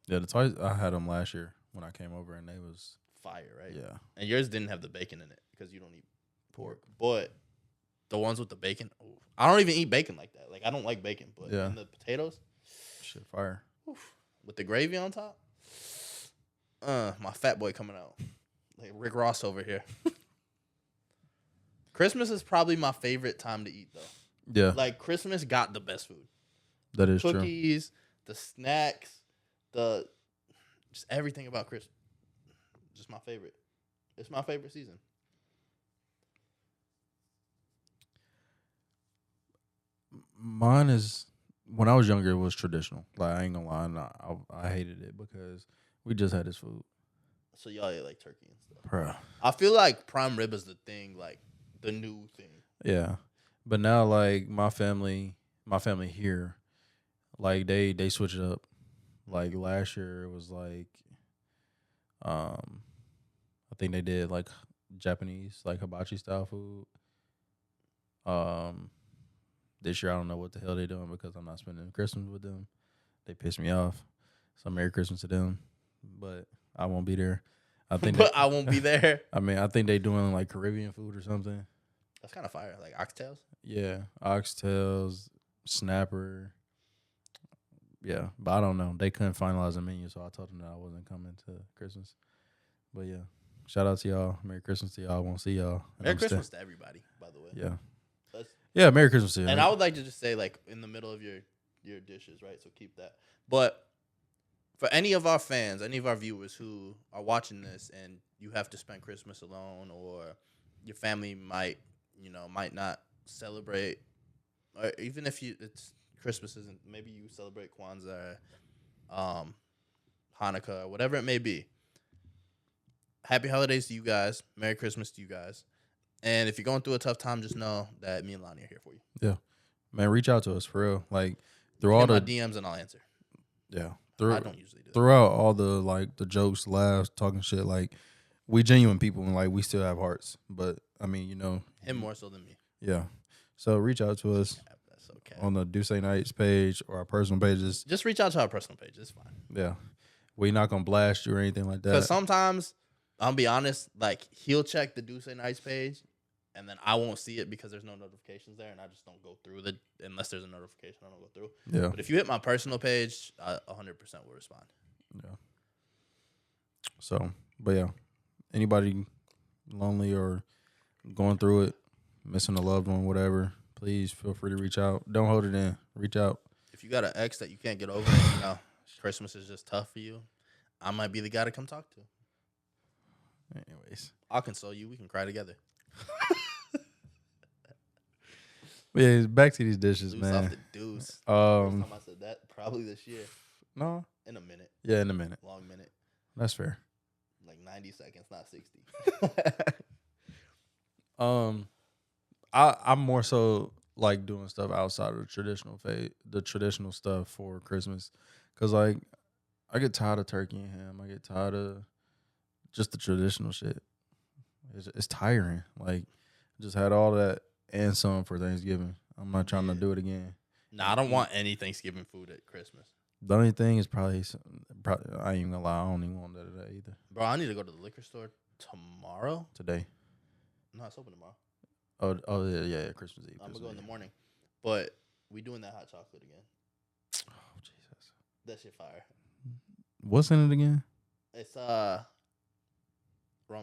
Yeah, the twice I had them last year when I came over, and they was fire, right? Yeah. And yours didn't have the bacon in it because you don't eat pork, but the ones with the bacon, I don't even eat bacon like that. Like I don't like bacon, but Yeah. in the potatoes, shit fire. with the gravy on top, my fat boy coming out like Rick Ross over here. Christmas is probably my favorite time to eat though. Yeah, Like Christmas got the best food, that is true. cookies, the snacks, just everything about Christmas. Just my favorite. It's my favorite season. Mine is when I was younger. It was traditional. Like I ain't gonna lie, I hated it because we just had this food. So y'all ate like turkey and stuff. Bruh. I feel like prime rib is the thing, like the new thing. Yeah, but now like my family here, like they switch it up. Like last year it was like, I think they did like Japanese like hibachi style food. This year I don't know what the hell they're doing because I'm not spending Christmas with them. They piss me off. So Merry Christmas to them, but I won't be there. I think, But I won't be there. I mean, I think they doing like Caribbean food or something. That's kind of fire, like oxtails. Yeah, oxtails, snapper. Yeah, but I don't know. They couldn't finalize the menu, so I told them that I wasn't coming to Christmas. But yeah, shout out to y'all. Merry Christmas to y'all. Won't see y'all. And Merry I'm Christmas to everybody, by the way. Yeah. That's- Yeah, Merry Christmas to you. And I would like to just say, like, in the middle of your dishes, right? So keep that. But for any of our fans, any of our viewers who are watching this and you have to spend Christmas alone or your family might not celebrate, or even if it's Christmas isn't, maybe you celebrate Kwanzaa, Hanukkah, or whatever it may be. Happy holidays to you guys. Merry Christmas to you guys. And if you're going through a tough time, just know that me and Lonnie are here for you. Yeah, man, reach out to us for real. Like through all Hit my the DMs and I'll answer. yeah, I don't usually do that. throughout all the like the jokes, laughs, talking shit. Like we genuine people and like we still have hearts. But I mean, Him more so than me. yeah. So reach out to us That's okay. on the Duce Nights page or our personal pages. Just reach out to our personal page. It's fine. Yeah, we not gonna blast you or anything like that. Because sometimes, I'll be honest, like he'll check the Duce Nights page, and then I won't see it because there's no notifications there, and I just don't go through unless there's a notification. I don't go through. Yeah. But if you hit my personal page, I 100% will respond. Yeah. So, but yeah, anybody lonely or going through it, missing a loved one, whatever, please feel free to reach out. Don't hold it in. Reach out. If you got an ex that you can't get over, and, Christmas is just tough for you, I might be the guy to come talk to. Anyways. I'll console you. We can cry together. Yeah, back to these dishes, Loose off man. the deuce. First time I said that, probably this year. No. In a minute. Yeah, in a minute. Long minute. That's fair. Like 90 seconds, not 60. I'm more so like doing stuff outside of the traditional stuff for Christmas, cause like I get tired of turkey and ham. I get tired of just the traditional shit. It's tiring. Like just had all that and some for Thanksgiving. I'm not trying to do it again. Nah, I don't want any Thanksgiving food at Christmas. The only thing is probably I ain't even gonna lie. I don't even want that today either. Bro, I need to go to the liquor store tomorrow. Today. No, it's open tomorrow. Oh yeah, Christmas Eve. I'm gonna go in the morning. But we doing that hot chocolate again. Oh Jesus. That shit fire. What's in it again? It's rum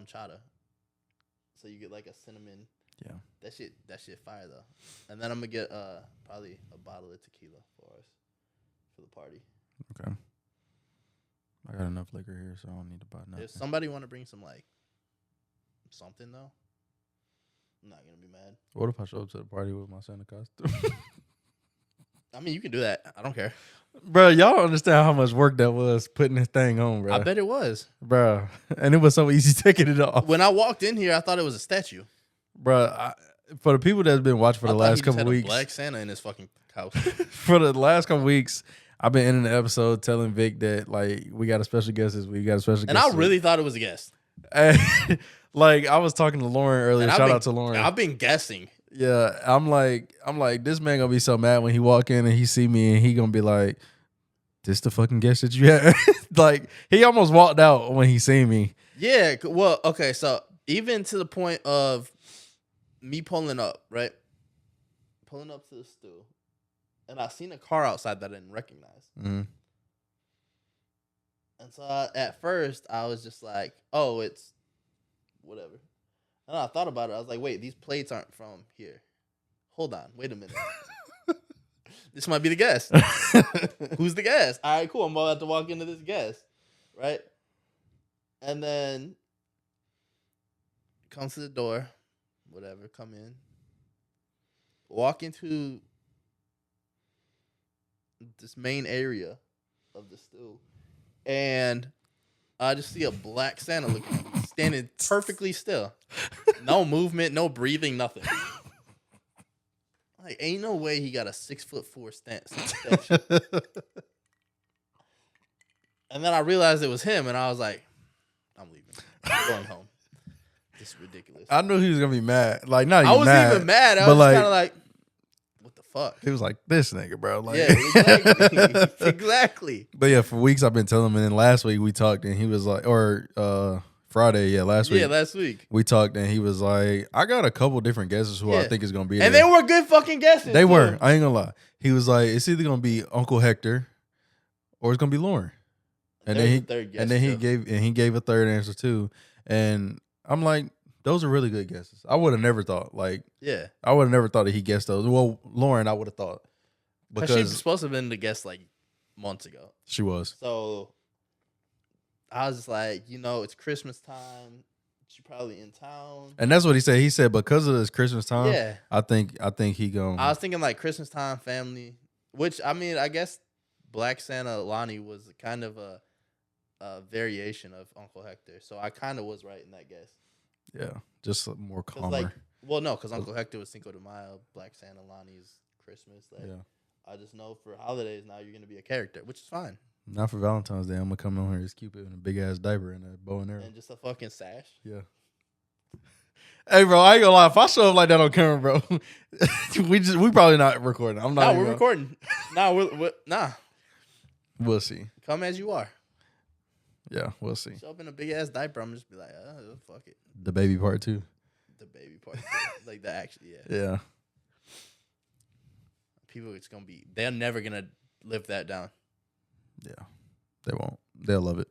chata. So you get like a cinnamon. Yeah. That shit fire though. And then I'm gonna get probably a bottle of tequila for us for the party. Okay. I got enough liquor here, so I don't need to buy nothing. If somebody want to bring some like something though, I'm not gonna be mad. What if I show up to the party with my Santa costume? I mean, you can do that. I don't care. Bro, y'all don't understand how much work that was putting this thing on, bro. I bet it was. Bro, and it was so easy taking it off. When I walked in here, I thought it was a statue. Bro, for the people that's been watching for the last couple weeks, Black Santa in his fucking house. for the last couple weeks, I've been ending the episode telling Vic that like we got a special guest this week. We got a special And guest. I really thought it was a guest. Like I was talking to Lauren earlier. And Shout out to Lauren. I've been guessing. Yeah, I'm like, this man gonna be so mad when he walk in and he see me and he gonna be like, "This the fucking guest that you had?" Like he almost walked out when he seen me. Yeah. Well, okay. So even to the point of me pulling up, right? Pulling up to the stool, and I seen a car outside that I didn't recognize. Mm-hmm. And so at first I was just like, "Oh, it's whatever." And I thought about it. I was like, "Wait, these plates aren't from here. Hold on, wait a minute. This might be the guest. Who's the guest? All right, cool. I'm about to walk into this guest, right?" And then comes to the door, whatever. Come in, walk into this main area of the stool, and I just see a black Santa looking at me, standing perfectly still. No movement, no breathing, nothing. Like, ain't no way he got a 6'4" stance. And then I realized it was him, and I was like, I'm leaving. I'm going home. This is ridiculous. I knew he was gonna be mad. Like not even I wasn't mad, even mad. I but was kind of like, what the fuck? he was like, "This nigga, bro." Like, Yeah, exactly. Exactly. But yeah, for weeks I've been telling him, and then last week we talked, and he was like, or Friday, last week. Yeah, last week. We talked, and he was like, "I got a couple different guesses who I Yeah. think is gonna be And there." they were good fucking guesses. They too. were. I ain't gonna lie. He was like, "It's either gonna be Uncle Hector, or it's gonna be Lauren." And There's then a he third guess, and then too. he gave a third answer too. And I'm like, those are really good guesses. I would have never thought. Like, Yeah. I would have never thought that he guessed those. Well, Lauren, I would have thought Because she was because supposed to have been the guest like months ago. she was. So I was just like, it's Christmas time. She probably in town. And that's what he said. He said because of this Christmas time, Yeah. I think he going. I was thinking like Christmas time family, which I mean, I guess Black Santa Lonnie was kind of a variation of Uncle Hector. So I kind of was right in that guess. Yeah, just more 'Cause, calmer. no, because Uncle Hector was Cinco de Mayo, Black Santa Lonnie's Christmas. Like, Yeah. I just know for holidays now you're going to be a character, which is fine. Not for Valentine's Day. I'm gonna come on here as Cupid in a big ass diaper and a bow and arrow. And just a fucking sash. Yeah. Hey, bro, I ain't gonna lie. If I show up like that on camera, bro, we probably not recording. I'm not. No, even we're gonna- recording. Nah. We'll see. Come as you are. Yeah, we'll see. Show up in a big ass diaper. I'm just be like, fuck it. The baby part too. The baby part. Like the actually, yeah. Yeah. People, they're never going to live that down. Yeah. They won't. They'll love it.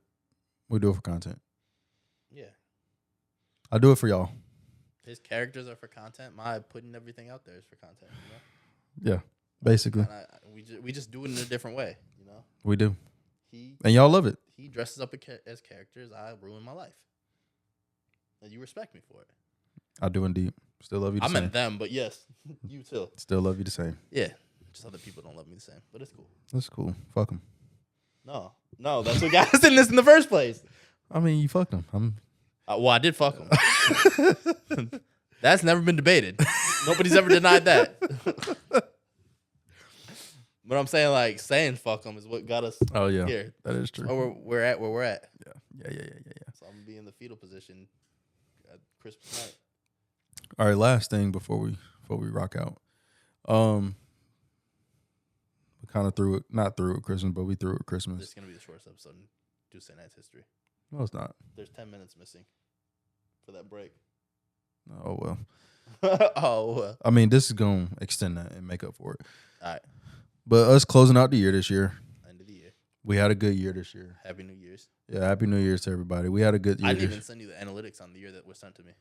We do it for content. Yeah. I do it for y'all. His characters are for content. My putting everything out there is for content. You know? Yeah. Basically, And we just do it in a different way. You know, we do, he and y'all love it. he dresses up as characters. I ruin my life, and you respect me for it. I do indeed. Still love you. The I same. meant them, but yes, You too. Still love you the same. Yeah. Just other people don't love me the same, but it's cool. That's cool. Fuck them. No, that's what got us in this in the first place. I mean, you fucked them. Well, I did fuck him. That's never been debated. Nobody's ever denied that. But I'm saying, like, saying fuck them is what got us Oh yeah, here. that is true. Or we're at where we're at. Yeah. So I'm gonna be in the fetal position at Christmas night. All right, last thing before we rock out. We kind of not through it Christmas, but we threw it This Christmas. is gonna be the shortest episode in Tuesday Night's history. No, it's not. There's 10 minutes missing for that break. Oh well. Oh, well. I mean, this is gonna extend that and make up for it. All right. But us closing out the year this year, End of the year. we had a good year this year. Happy New Year's. Yeah, Happy New Year's to everybody. We had a good year. I didn't this even send you the analytics on the year that was sent to me.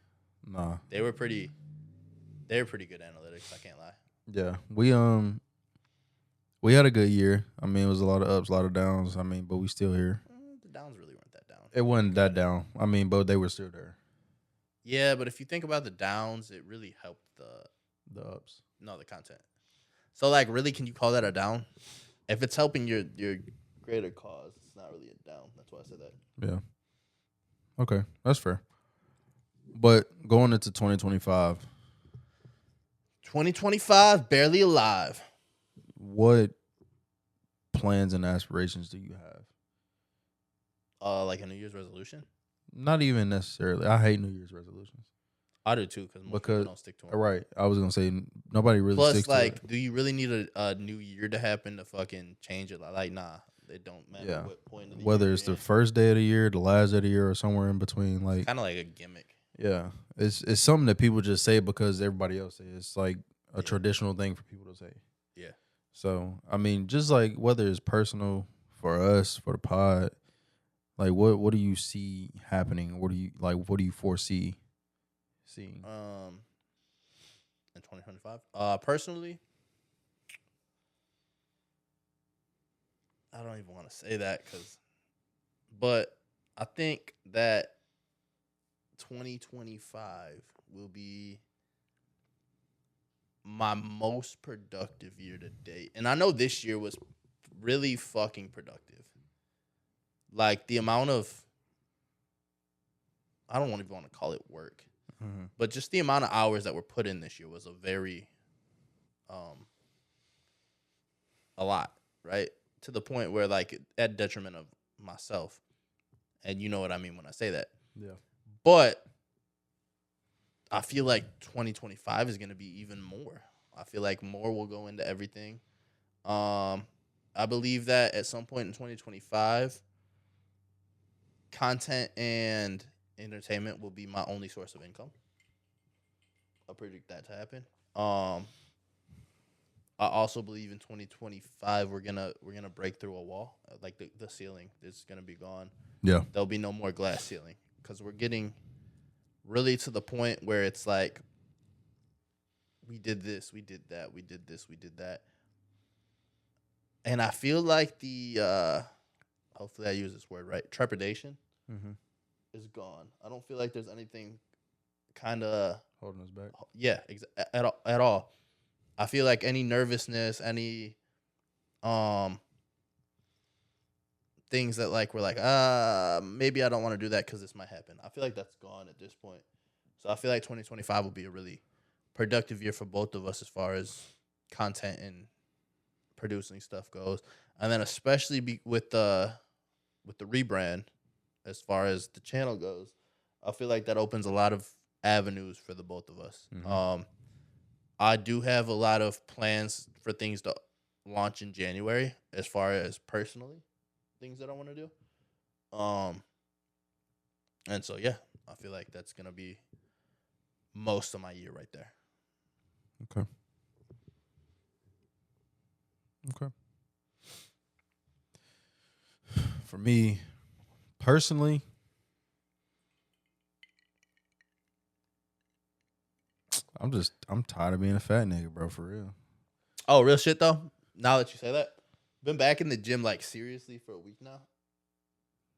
Nah. They were pretty good analytics. I can't lie. Yeah, we had a good year. I mean, it was a lot of ups, a lot of downs. I mean, but we still here. The downs really weren't that down. It wasn't that down. I mean, but they were still there. Yeah, but if you think about the downs, it really helped The ups. the content. So, like, really, can you call that a down? If it's helping your greater cause, it's not really a down. That's why I said that. Yeah. Okay, that's fair. But going into 2025, 2025, barely alive. what plans and aspirations do you have? Like a New Year's resolution? Not even necessarily. I hate New Year's resolutions. I do too, because most people don't stick to them. Right. I was gonna say nobody really Plus, sticks like, to it. do you really need a new year to happen to fucking change it? Like, nah, it don't matter Yeah. what point of the Whether year it's you're the first day of the year, the last day of the year, or somewhere in between. Like, kind of like a gimmick. yeah, it's something that people just say because everybody else says. It's like a Yeah. traditional thing for people to say. Yeah. So I mean, just like whether it's personal for us, for the pod, like what do you see happening? What do you foresee seeing? In 2025, personally, I don't even want to say that but I think that 2025 will be my most productive year to date. And I know this year was really fucking productive. Like, the amount of, I don't even want to call it work, but just the amount of hours that were put in this year was a very, a lot, right? To the point where, like, at detriment of myself. And you know what I mean when I say that. Yeah. But I feel like 2025 is going to be even more. I feel like more will go into everything. I believe that at some point in 2025, content and entertainment will be my only source of income. I predict that to happen. I also believe in 2025 we're gonna break through a wall. Like the ceiling is gonna be gone. Yeah. There'll be no more glass ceiling because we're getting really to the point where it's like we did this, we did that, we did this, we did that, and I feel like the hopefully I use this word right, trepidation is gone. I don't feel like there's anything kind of Holding us back. yeah, at all. I feel like any nervousness, any things that like we're like, maybe I don't want to do that because this might happen. I feel like that's gone at this point. So I feel like 2025 will be a really productive year for both of us as far as content and producing stuff goes. And then especially with the rebrand, as far as the channel goes, I feel like that opens a lot of avenues for the both of us. I do have a lot of plans for things to launch in January as far as personally things that I want to do. And so, yeah, I feel like that's going to be most of my year right there. Okay. For me, personally, I'm tired of being a fat nigga, bro, for real. Oh, real shit, though? Now that you say that, been back in the gym, like, seriously for a week now.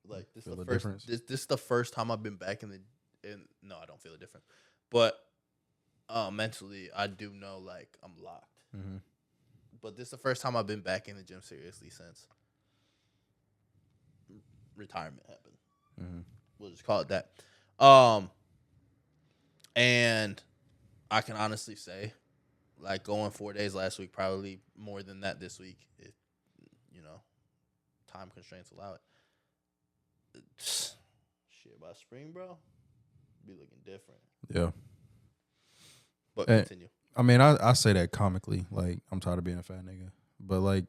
Like, this Feel is the the first. difference? This is the first time I've been back in the. No, I don't feel a difference. But Mentally, I do know like I'm locked. Mm-hmm. But this is the first time I've been back in the gym seriously since retirement happened. Mm-hmm. We'll just call it that. And I can honestly say, like going 4 days last week, probably more than that this week, if time constraints allow it. Shit, by spring, bro, be looking different. Yeah. But And- continue. I mean, I say that comically, like I'm tired of being a fat nigga, but like,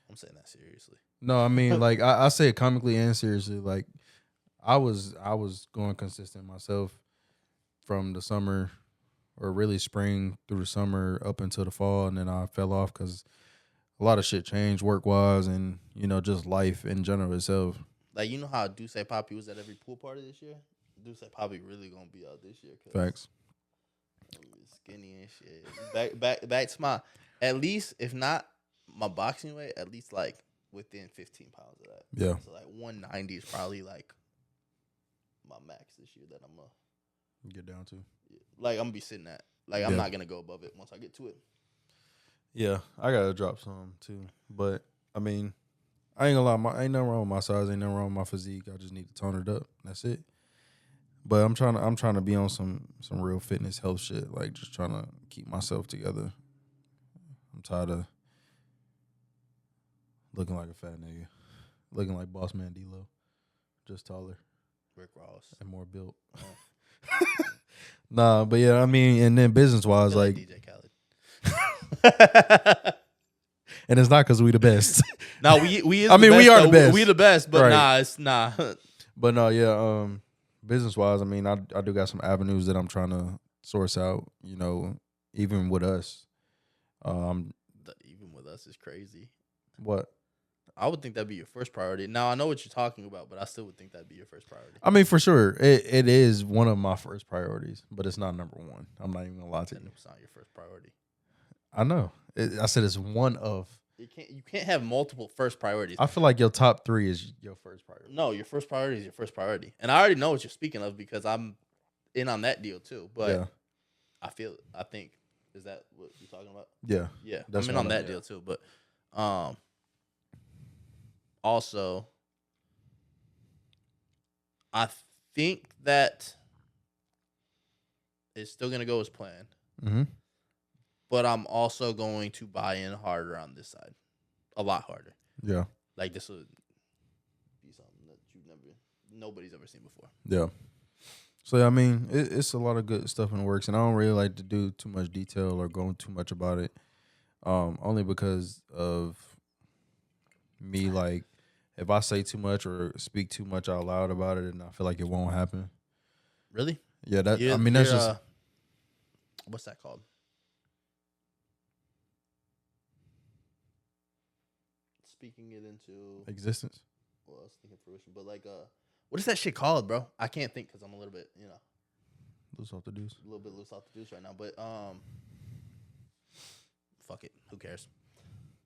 I'm saying that seriously. no, I mean, like I say it comically and seriously. Like, I was going consistent myself from the summer, or really spring through the summer up until the fall, and then I fell off because a lot of shit changed work wise, and just life in general itself. Like, you know how Duce Poppy was at every pool party this year? Duce Poppy really gonna be out this year. Facts. Skinny and shit. Back to my, at least if not my boxing weight, at least like within 15 pounds of that. Yeah. So like 190 is probably like my max this year that I'm gonna Get down to. like I'm gonna be sitting at. Like I'm Yeah. not gonna go above it once I get to it. Yeah, I gotta drop some too, but I mean, I ain't gonna lie, ain't nothing wrong with my size, ain't nothing wrong with my physique. I just need to tone it up. That's it. But I'm trying to be on some real fitness health shit, like just trying to keep myself together. I'm tired of looking like a fat nigga, looking like Boss Man D-Lo, just taller Rick Ross. and more built. Oh. Nah, but yeah, I mean, and then business wise, Feel like, DJ Khaled. and it's not because we the best. No, we is I mean, the we best, are the though. best. We the best, but Right. nah, it's nah. But no, yeah, business wise, I mean, I do got some avenues that I'm trying to source out, even with us. Even with us is crazy. What? I would think that'd be your first priority. Now I know what you're talking about, but I still would think that'd be your first priority. I mean, for sure, it is one of my first priorities, but it's not number one. I'm not even gonna lie to you. It's not your first priority. I know. I said it's one of. You can't have multiple first priorities. I feel like your top 3 is your first priority. No, your first priority is your first priority, and I already know what you're speaking of because I'm in on that deal too. But Yeah, I think is that what you're talking about? yeah, Yeah, That's I'm in what on I that know, deal too. But also, I think that it's still gonna go as planned. mm-hmm. But I'm also going to buy in harder on this side, a lot harder. Yeah, Like this would be something that nobody's ever seen before. yeah. So I mean, it's a lot of good stuff in the works, and I don't really like to do too much detail or go too much about it, only because of me. Like, if I say too much or speak too much out loud about it, and I feel like it won't happen. Really? Yeah, that's You're just what's that called? Speaking it into existence. well, I was thinking fruition, but like what is that shit called, bro? I can't think because I'm a little bit, Loose off the deuce. a little bit loose off the juice right now. But fuck it, who cares?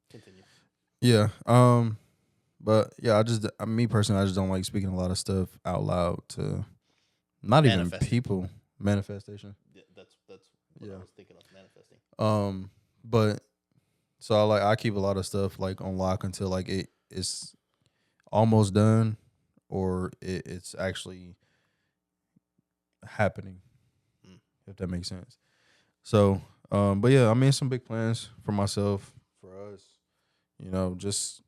Continue. Yeah. But yeah, me personally, I just don't like speaking a lot of stuff out loud to not even Manifesting. people. Manifestation. Yeah, that's what Yeah. I was thinking of manifesting. But so I keep a lot of stuff like on lock until like it's almost done or it's actually happening. Mm. If that makes sense. So, but yeah, I mean, some big plans for myself, for us, just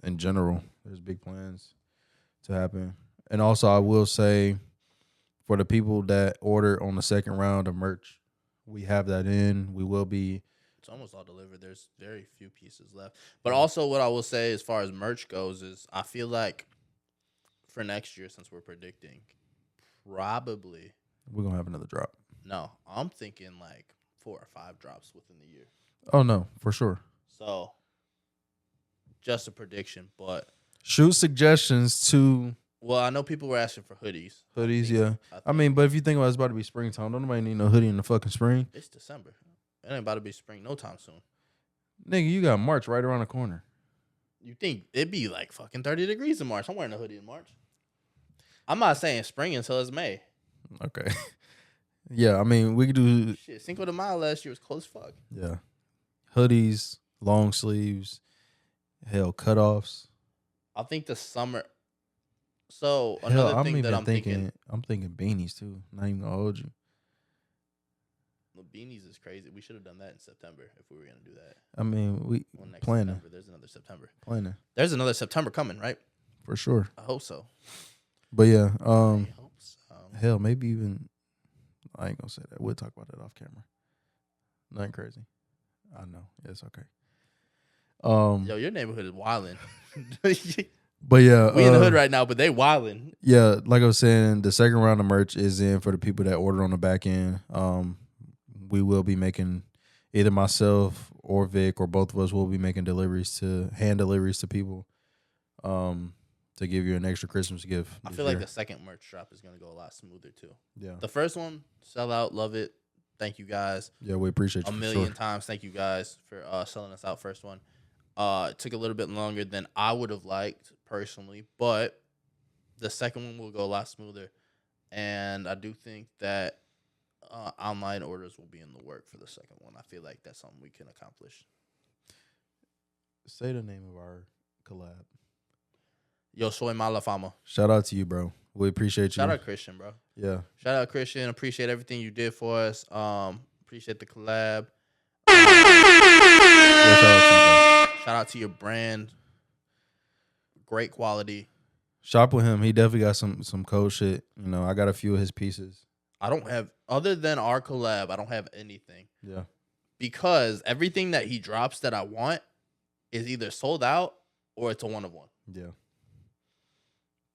in general, there's big plans to happen. And also I will say for the people that order on the second round of merch, we have that in. We will be. It's almost all delivered. There's very few pieces left. But also what I will say as far as merch goes is I feel like for next year, since we're predicting, probably We're going to have another drop. no, I'm thinking like 4 or 5 drops within the year. Oh, no, for sure. So just a prediction, but Shoot suggestions to well, I know people were asking for hoodies. hoodies, yeah. I think mean, but if you think about it's about to be springtime, don't nobody need no hoodie in the fucking spring. it's December. It ain't about to be spring no time soon. Nigga, you got March right around the corner. You think it'd be like fucking 30 degrees in March? I'm wearing a hoodie in March. I'm not saying spring until it's May. Okay. Yeah, I mean, we could do, Shit, Cinco de Mayo last year was close as fuck. yeah, hoodies, long sleeves, hell, cutoffs. I think the summer. So Hell, another I'm thing that even I'm thinking, I'm thinking beanies too. Not even gonna hold you. the beanies is crazy. We should have done that in September if we were gonna do that. I mean, we Well, next planning, September. There's another September. planning There's another September coming, right? for sure. I hope so. But yeah, I hope so. hell, maybe even I ain't gonna say that. We'll talk about that off camera. Nothing crazy. I know. It's okay. Yo, your neighborhood is wildin'. But yeah, We in the hood right now, but they wildin'. Yeah, like I was saying, the second round of merch is in for the people that order on the back end. We will be making, either myself or Vic or both of us will be making hand deliveries to people, to give you an extra Christmas gift. I this feel like year. the second merch drop is gonna go a lot smoother too. Yeah, The first one, sell out, love it. Thank you guys yeah, we appreciate you a for million sure. times. Thank you guys for selling us out first one. It took a little bit longer than I would have liked personally, but the second one will go a lot smoother. And I do think that online orders will be in the work for the second one. I feel like that's something we can accomplish. Say the name of our collab. Yo soy mala fama. Shout out to you, bro. We appreciate you. Shout out Christian, bro. Yeah, Shout out Christian. Appreciate everything you did for us. Appreciate the collab. yeah, shout out to you, bro. Shout out to your brand. Great quality. Shop with him. He definitely got some cold shit. You know, I got a few of his pieces. I don't have, other than our collab, I don't have anything. Yeah, Because everything that he drops that I want is either sold out or it's a one of one. yeah,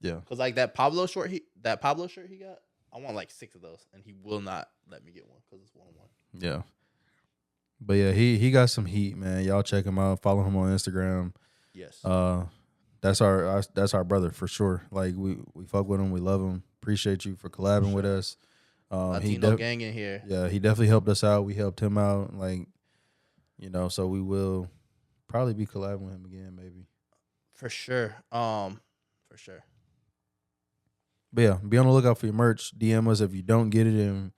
yeah. Because like that Pablo shirt he got, I want like 6 of those, and he will not let me get one because it's one of one. Yeah. But yeah, he got some heat, man. Y'all check him out. Follow him on Instagram. Yes. That's our brother for sure. Like we fuck with him. We love him. Appreciate you for collabing with us. Latino gang in here. Yeah, he definitely helped us out. We helped him out. Like, you know, so we will probably be collabing with him again, maybe. For sure. For sure. But yeah, be on the lookout for your merch. DM us if you don't get it and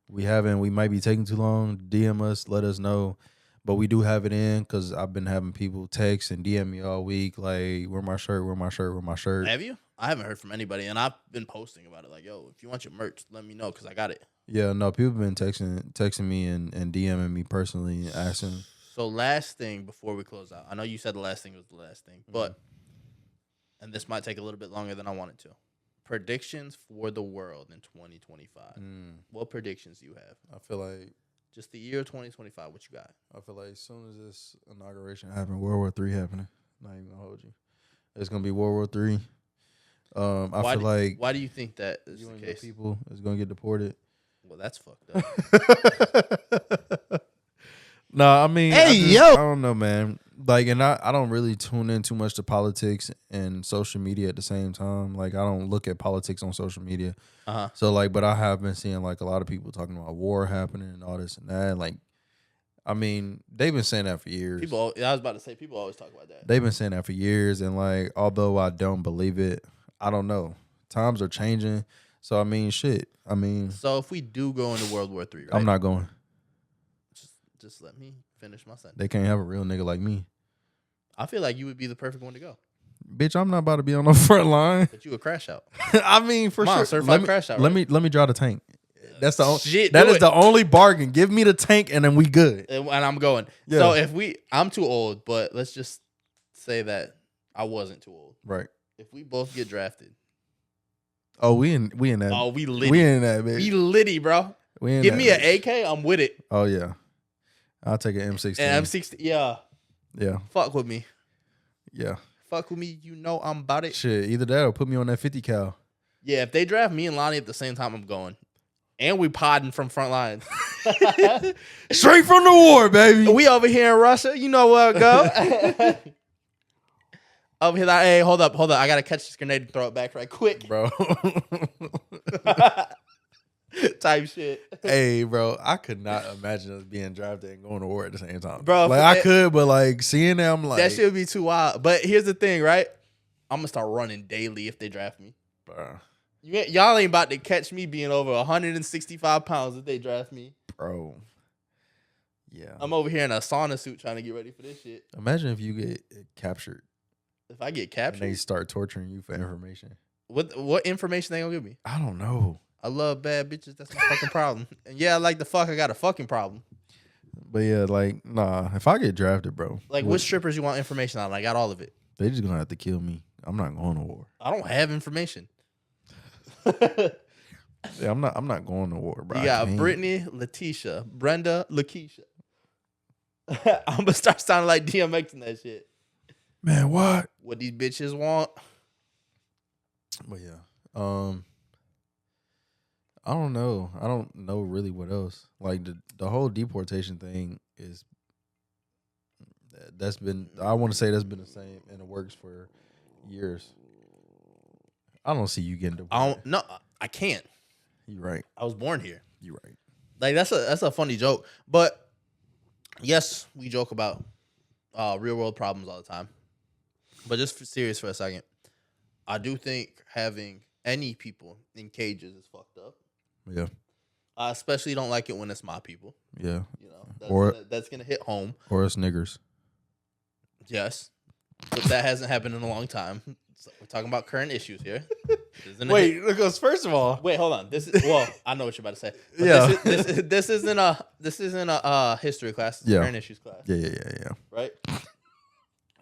we might be taking too long. DM us, let us know. But we do have it in because I've been having people text and DM me all week, like, where my shirt, where my shirt, where my shirt. Have you? I haven't heard from anybody, and I've been posting about it. Like, yo, if you want your merch, let me know because I got it. Yeah, no, people have been texting me and DMing me personally, asking. So last thing before we close out, I know you said the last thing was the last thing, but, and this might take a little bit longer than I wanted to. Predictions for the world in 2025. What predictions do you have? I feel like Just the year 2025, what you got? as soon as this inauguration happened, World War III happening. Not even gonna hold you. It's gonna be World War III. I feel like why do you think that is you the and your case? people is gonna get deported. Well, that's fucked up. No, I mean, Hey, I don't know, man. Like, and I don't really tune in too much to politics and social media at the same time. Like, I don't look at politics on social media. Uh-huh. So, like, but I have been seeing, like, a lot of people talking about war happening and all this and that. Like, I mean, they've been saying that for years. I was about to say, people always talk about that. They've been saying that for years. And, like, although I don't believe it, I don't know. Times are changing. So, I mean, shit. I mean, So if we do go into World War III, right? I'm not going. Just let me finish my sentence. They can't have a real nigga like me. I feel like you would be the perfect one to go, Bitch, I'm not about to be on the front line. but you would crash out. I mean, for Come on, sure. certified crash out, Let right? me draw the tank. That's the Shit, that do is it. the only bargain. Give me the tank and then we good. And I'm going. Yeah. So I'm too old, but let's just say that I wasn't too old. Right. If we both get drafted, Oh, we in that. oh, we litty. we in that, bitch. We litty, bro. We in Give that, me an bitch. AK, I'm with it. Oh yeah. I'll take an M16. And M60, yeah. Yeah. Fuck with me. Yeah. Fuck with me. You know I'm about it. Shit. Either that or put me on that 50 cal. Yeah, if they draft me and Lonnie at the same time, I'm going. And we podding from front lines. Straight from the war, baby. We over here in Russia. You know where I go. Over here, like, hey, hold up. I gotta catch this grenade and throw it back right quick. Bro. Type shit. Hey, bro, I could not imagine us being drafted and going to war at the same time. Bro, like I could, but like seeing that, I'm like, That should be too wild. But here's the thing, right? I'm gonna start running daily if they draft me. bro. Y'all ain't about to catch me being over 165 pounds if they draft me. Bro. Yeah. I'm over here in a sauna suit trying to get ready for this shit. Imagine if you get captured If I get and captured, they start torturing you for information. what information they gonna give me? I don't know. I love bad bitches. That's my fucking problem. And yeah, I like the fuck. I got a fucking problem. But yeah, like, nah, if I get drafted, bro. Like, what strippers you want information on? I got all of it. They just gonna have to kill me. I'm not going to war. I don't have information. Yeah, I'm not going to war, bro. You got Brittany, Letitia, Brenda, Lakeisha. I'm gonna start sounding like DMX and that shit. Man, what? What these bitches want? But yeah. I don't know. I don't know really what else. Like the whole deportation thing is that's been the same in the works for years. I don't see you getting deported. No, I can't. You right. I was born here. You right. Like that's a funny joke. But yes, we joke about real world problems all the time. But just serious for a second, I do think having any people in cages is fucked up. Yeah. I especially don't like it when it's my people. Yeah. You know, that's gonna hit home. Or us niggers. Yes, but that hasn't happened in a long time. So we're talking about current issues here. Wait, because first of all, wait, hold on. I know what you're about to say. But Yeah. this isn't a history class. It's a current issues class. Yeah. Right.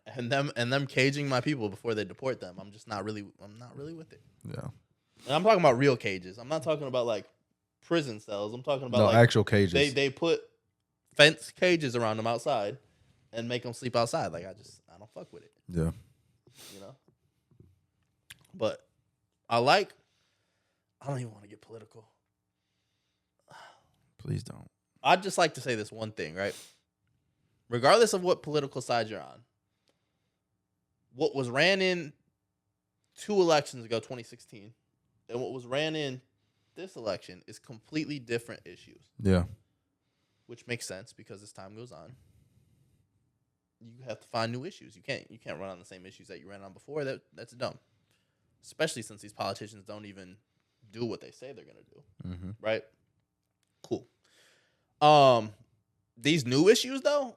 And them caging my people before they deport them. I'm not really with it. Yeah. And I'm talking about real cages. I'm not talking about like prison cells. I'm talking about No, like actual cages. They put fence cages around them outside and make them sleep outside. Like I don't fuck with it. Yeah. You know. But I don't even want to get political. Please don't. I'd just like to say this one thing, right? Regardless of what political side you're on, what was ran in 2 elections ago, 2016, and what was ran in this election is completely different issues. Yeah. Which makes sense because as time goes on, you have to find new issues. You can't run on the same issues that you ran on before. That's dumb. Especially since these politicians don't even do what they say they're gonna do. Mm-hmm. Right? Cool. These new issues though,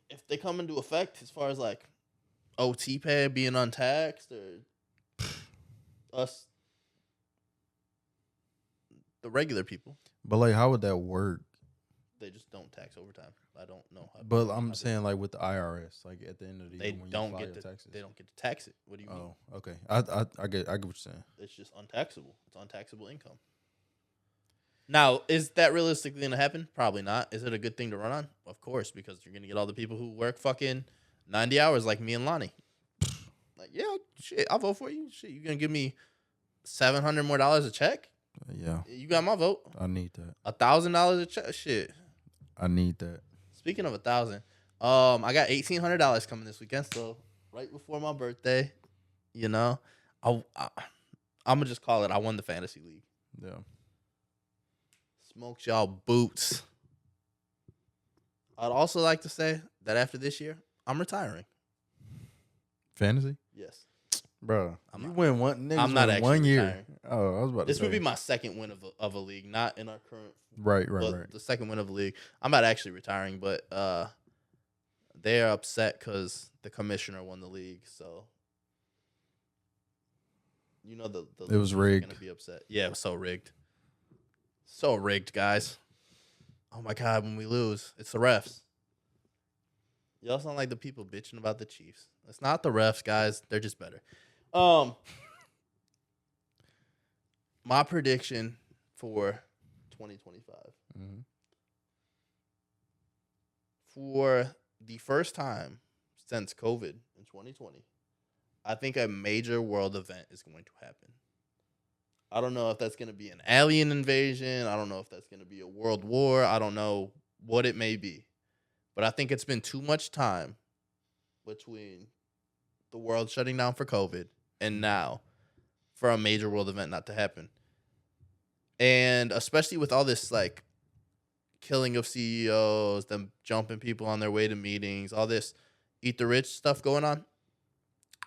if they come into effect as far as like OT pay being untaxed or us the regular people, But like, how would that work? they just don't tax overtime. I don't know how. But I'm saying like with the IRS, like at the end of the they year when don't you file get your to taxes. they don't get to tax it. What do you mean? Oh, okay. I get what you're saying. It's just untaxable. It's untaxable income. Now, is that realistically going to happen? Probably not. Is it a good thing to run on? Of course, because you're going to get all the people who work fucking 90 hours like me and Lonnie. Like, yeah, shit, I'll vote for you. Shit, you're going to give me $700 more a check? Yeah. You got my vote. I need that. $1,000 a check? Shit. I need that. Speaking of 1,000, I got $1,800 coming this weekend, so right before my birthday, you know, I'm going to just call it I won the fantasy league. Yeah. Smoked y'all boots. I'd also like to say that after this year, I'm retiring. Fantasy? Yes. Bro, I'm you not- win one. Niggas I'm not win actually 1 year. retiring. Oh, I was about This to would say. be my second win of a league, not in our current. Right. But the second win of a league. I'm not actually retiring, but they're upset because the commissioner won the league. So, you know the It was rigged. Going to be upset. Yeah, it was so rigged. So rigged, guys. Oh my God, when we lose, it's the refs. Y'all sound like the people bitching about the Chiefs. It's not the refs, guys. They're just better. My prediction for 2025. Mm-hmm. For the first time since COVID in 2020, I think a major world event is going to happen. I don't know if that's going to be an alien invasion. I don't know if that's going to be a world war. I don't know what it may be. But I think it's been too much time between the world shutting down for COVID and now for a major world event not to happen. And especially with all this like killing of CEOs, them jumping people on their way to meetings, all this eat the rich stuff going on,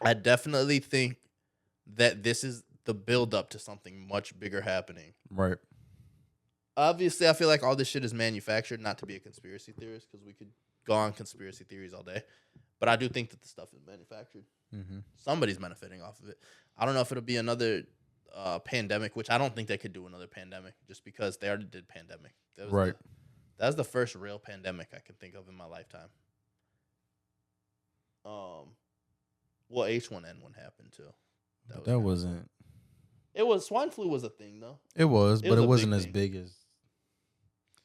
I definitely think that this is the build up to something much bigger happening. Right. Obviously, I feel like all this shit is manufactured, not to be a conspiracy theorist, because we could go on conspiracy theories all day. But I do think that the stuff is manufactured. Mm-hmm. Somebody's benefiting off of it. I don't know if it'll be another pandemic, which I don't think they could do another pandemic, just because they already did pandemic. Right. That was the first real pandemic I can think of in my lifetime. Well, H1N1 happened too. That wasn't. It was swine flu was a thing though. It was, It but was it a wasn't big as thing. big as.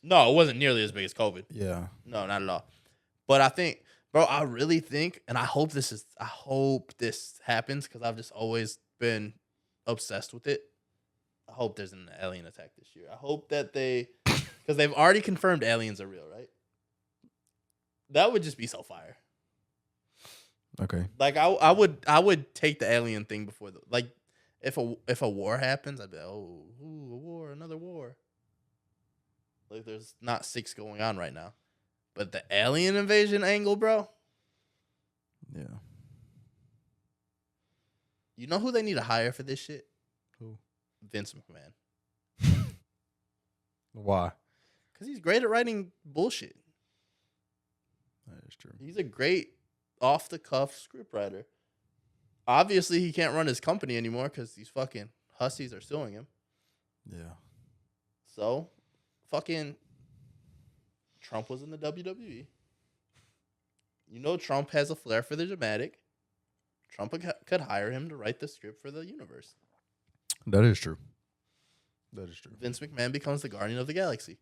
No, it wasn't nearly as big as COVID. Yeah. No, not at all. But I think, bro, I really think, and I hope this happens because I've just always been obsessed with it. I hope there's an alien attack this year. I hope that because they've already confirmed aliens are real, right? That would just be so fire. Okay. Like I would take the alien thing before if a war happens, I'd be like, oh, a war, another war. Like there's not 6 going on right now. But the alien invasion angle, bro. Yeah. You know who they need to hire for this shit? Who? Vince McMahon. Why? Because he's great at writing bullshit. That is true. He's a great off-the-cuff scriptwriter. Obviously, he can't run his company anymore because these fucking hussies are suing him. Yeah. So, fucking Trump was in the WWE. You know Trump has a flair for the dramatic. Trump could hire him to write the script for the universe. That is true. That is true. Vince McMahon becomes the Guardian of the Galaxy.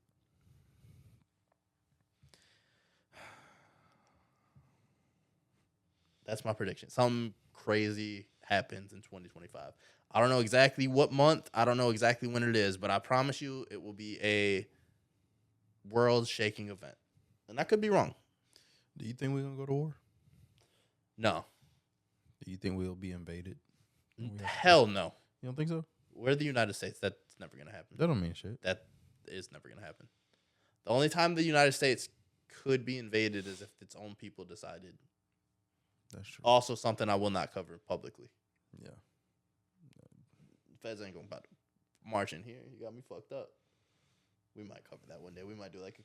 That's my prediction. Something crazy happens in 2025. I don't know exactly what month. I don't know exactly when it is, but I promise you it will be a world-shaking event. And I could be wrong. Do you think we're going to go to war? No. Do you think we'll be invaded? Hell no. You don't think so? We're the United States. That's never going to happen. That don't mean shit. That is never going to happen. The only time the United States could be invaded is if its own people decided. That's true. Also something I will not cover publicly. Yeah. Feds ain't going to march in here. You got me fucked up. We might cover that one day. We might do like a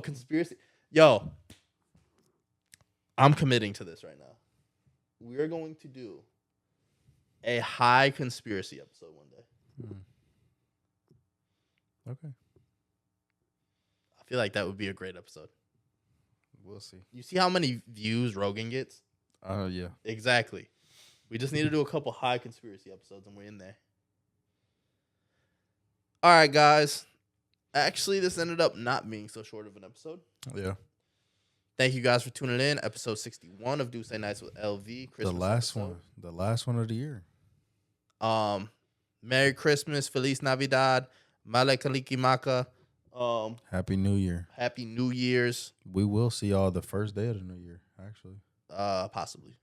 conspiracy. Yo, I'm committing to this right now. We are going to do a high conspiracy episode one day. Okay. I feel like that would be a great episode. We'll see. You see how many views Rogan gets? Yeah. Exactly. We just need to do a couple high conspiracy episodes and we're in there. All right, guys. Actually, this ended up not being so short of an episode. Yeah. Thank you guys for tuning in. Episode 61 of Do Say Nights with LV. Christmas the last episode. one. The last one of the year. Merry Christmas, Feliz Navidad, Male Kalikimaka. Happy New Year. Happy New Year's. We will see y'all the first day of the new year, actually. Possibly.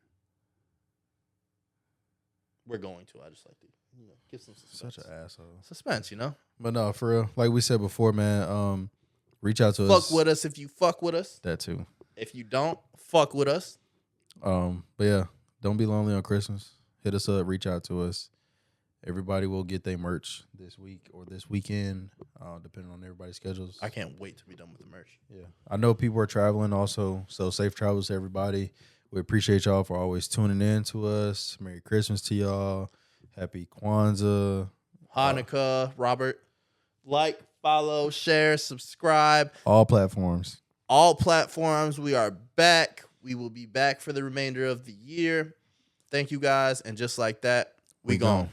We're going to. I just like to, give some suspense. Such an asshole. Suspense, But no, for real. Like we said before, man, reach out to us. Fuck with us if you fuck with us. That too. If you don't, fuck with us. But yeah, don't be lonely on Christmas. Hit us up, reach out to us. Everybody will get their merch this week or this weekend, depending on everybody's schedules. I can't wait to be done with the merch. Yeah. I know people are traveling also, so safe travels to everybody. We appreciate y'all for always tuning in to us. Merry Christmas to y'all. Happy Kwanzaa. Hanukkah, Robert. Like, follow, share, subscribe. All platforms. All platforms. We are back. We will be back for the remainder of the year. Thank you guys. And just like that, we gone.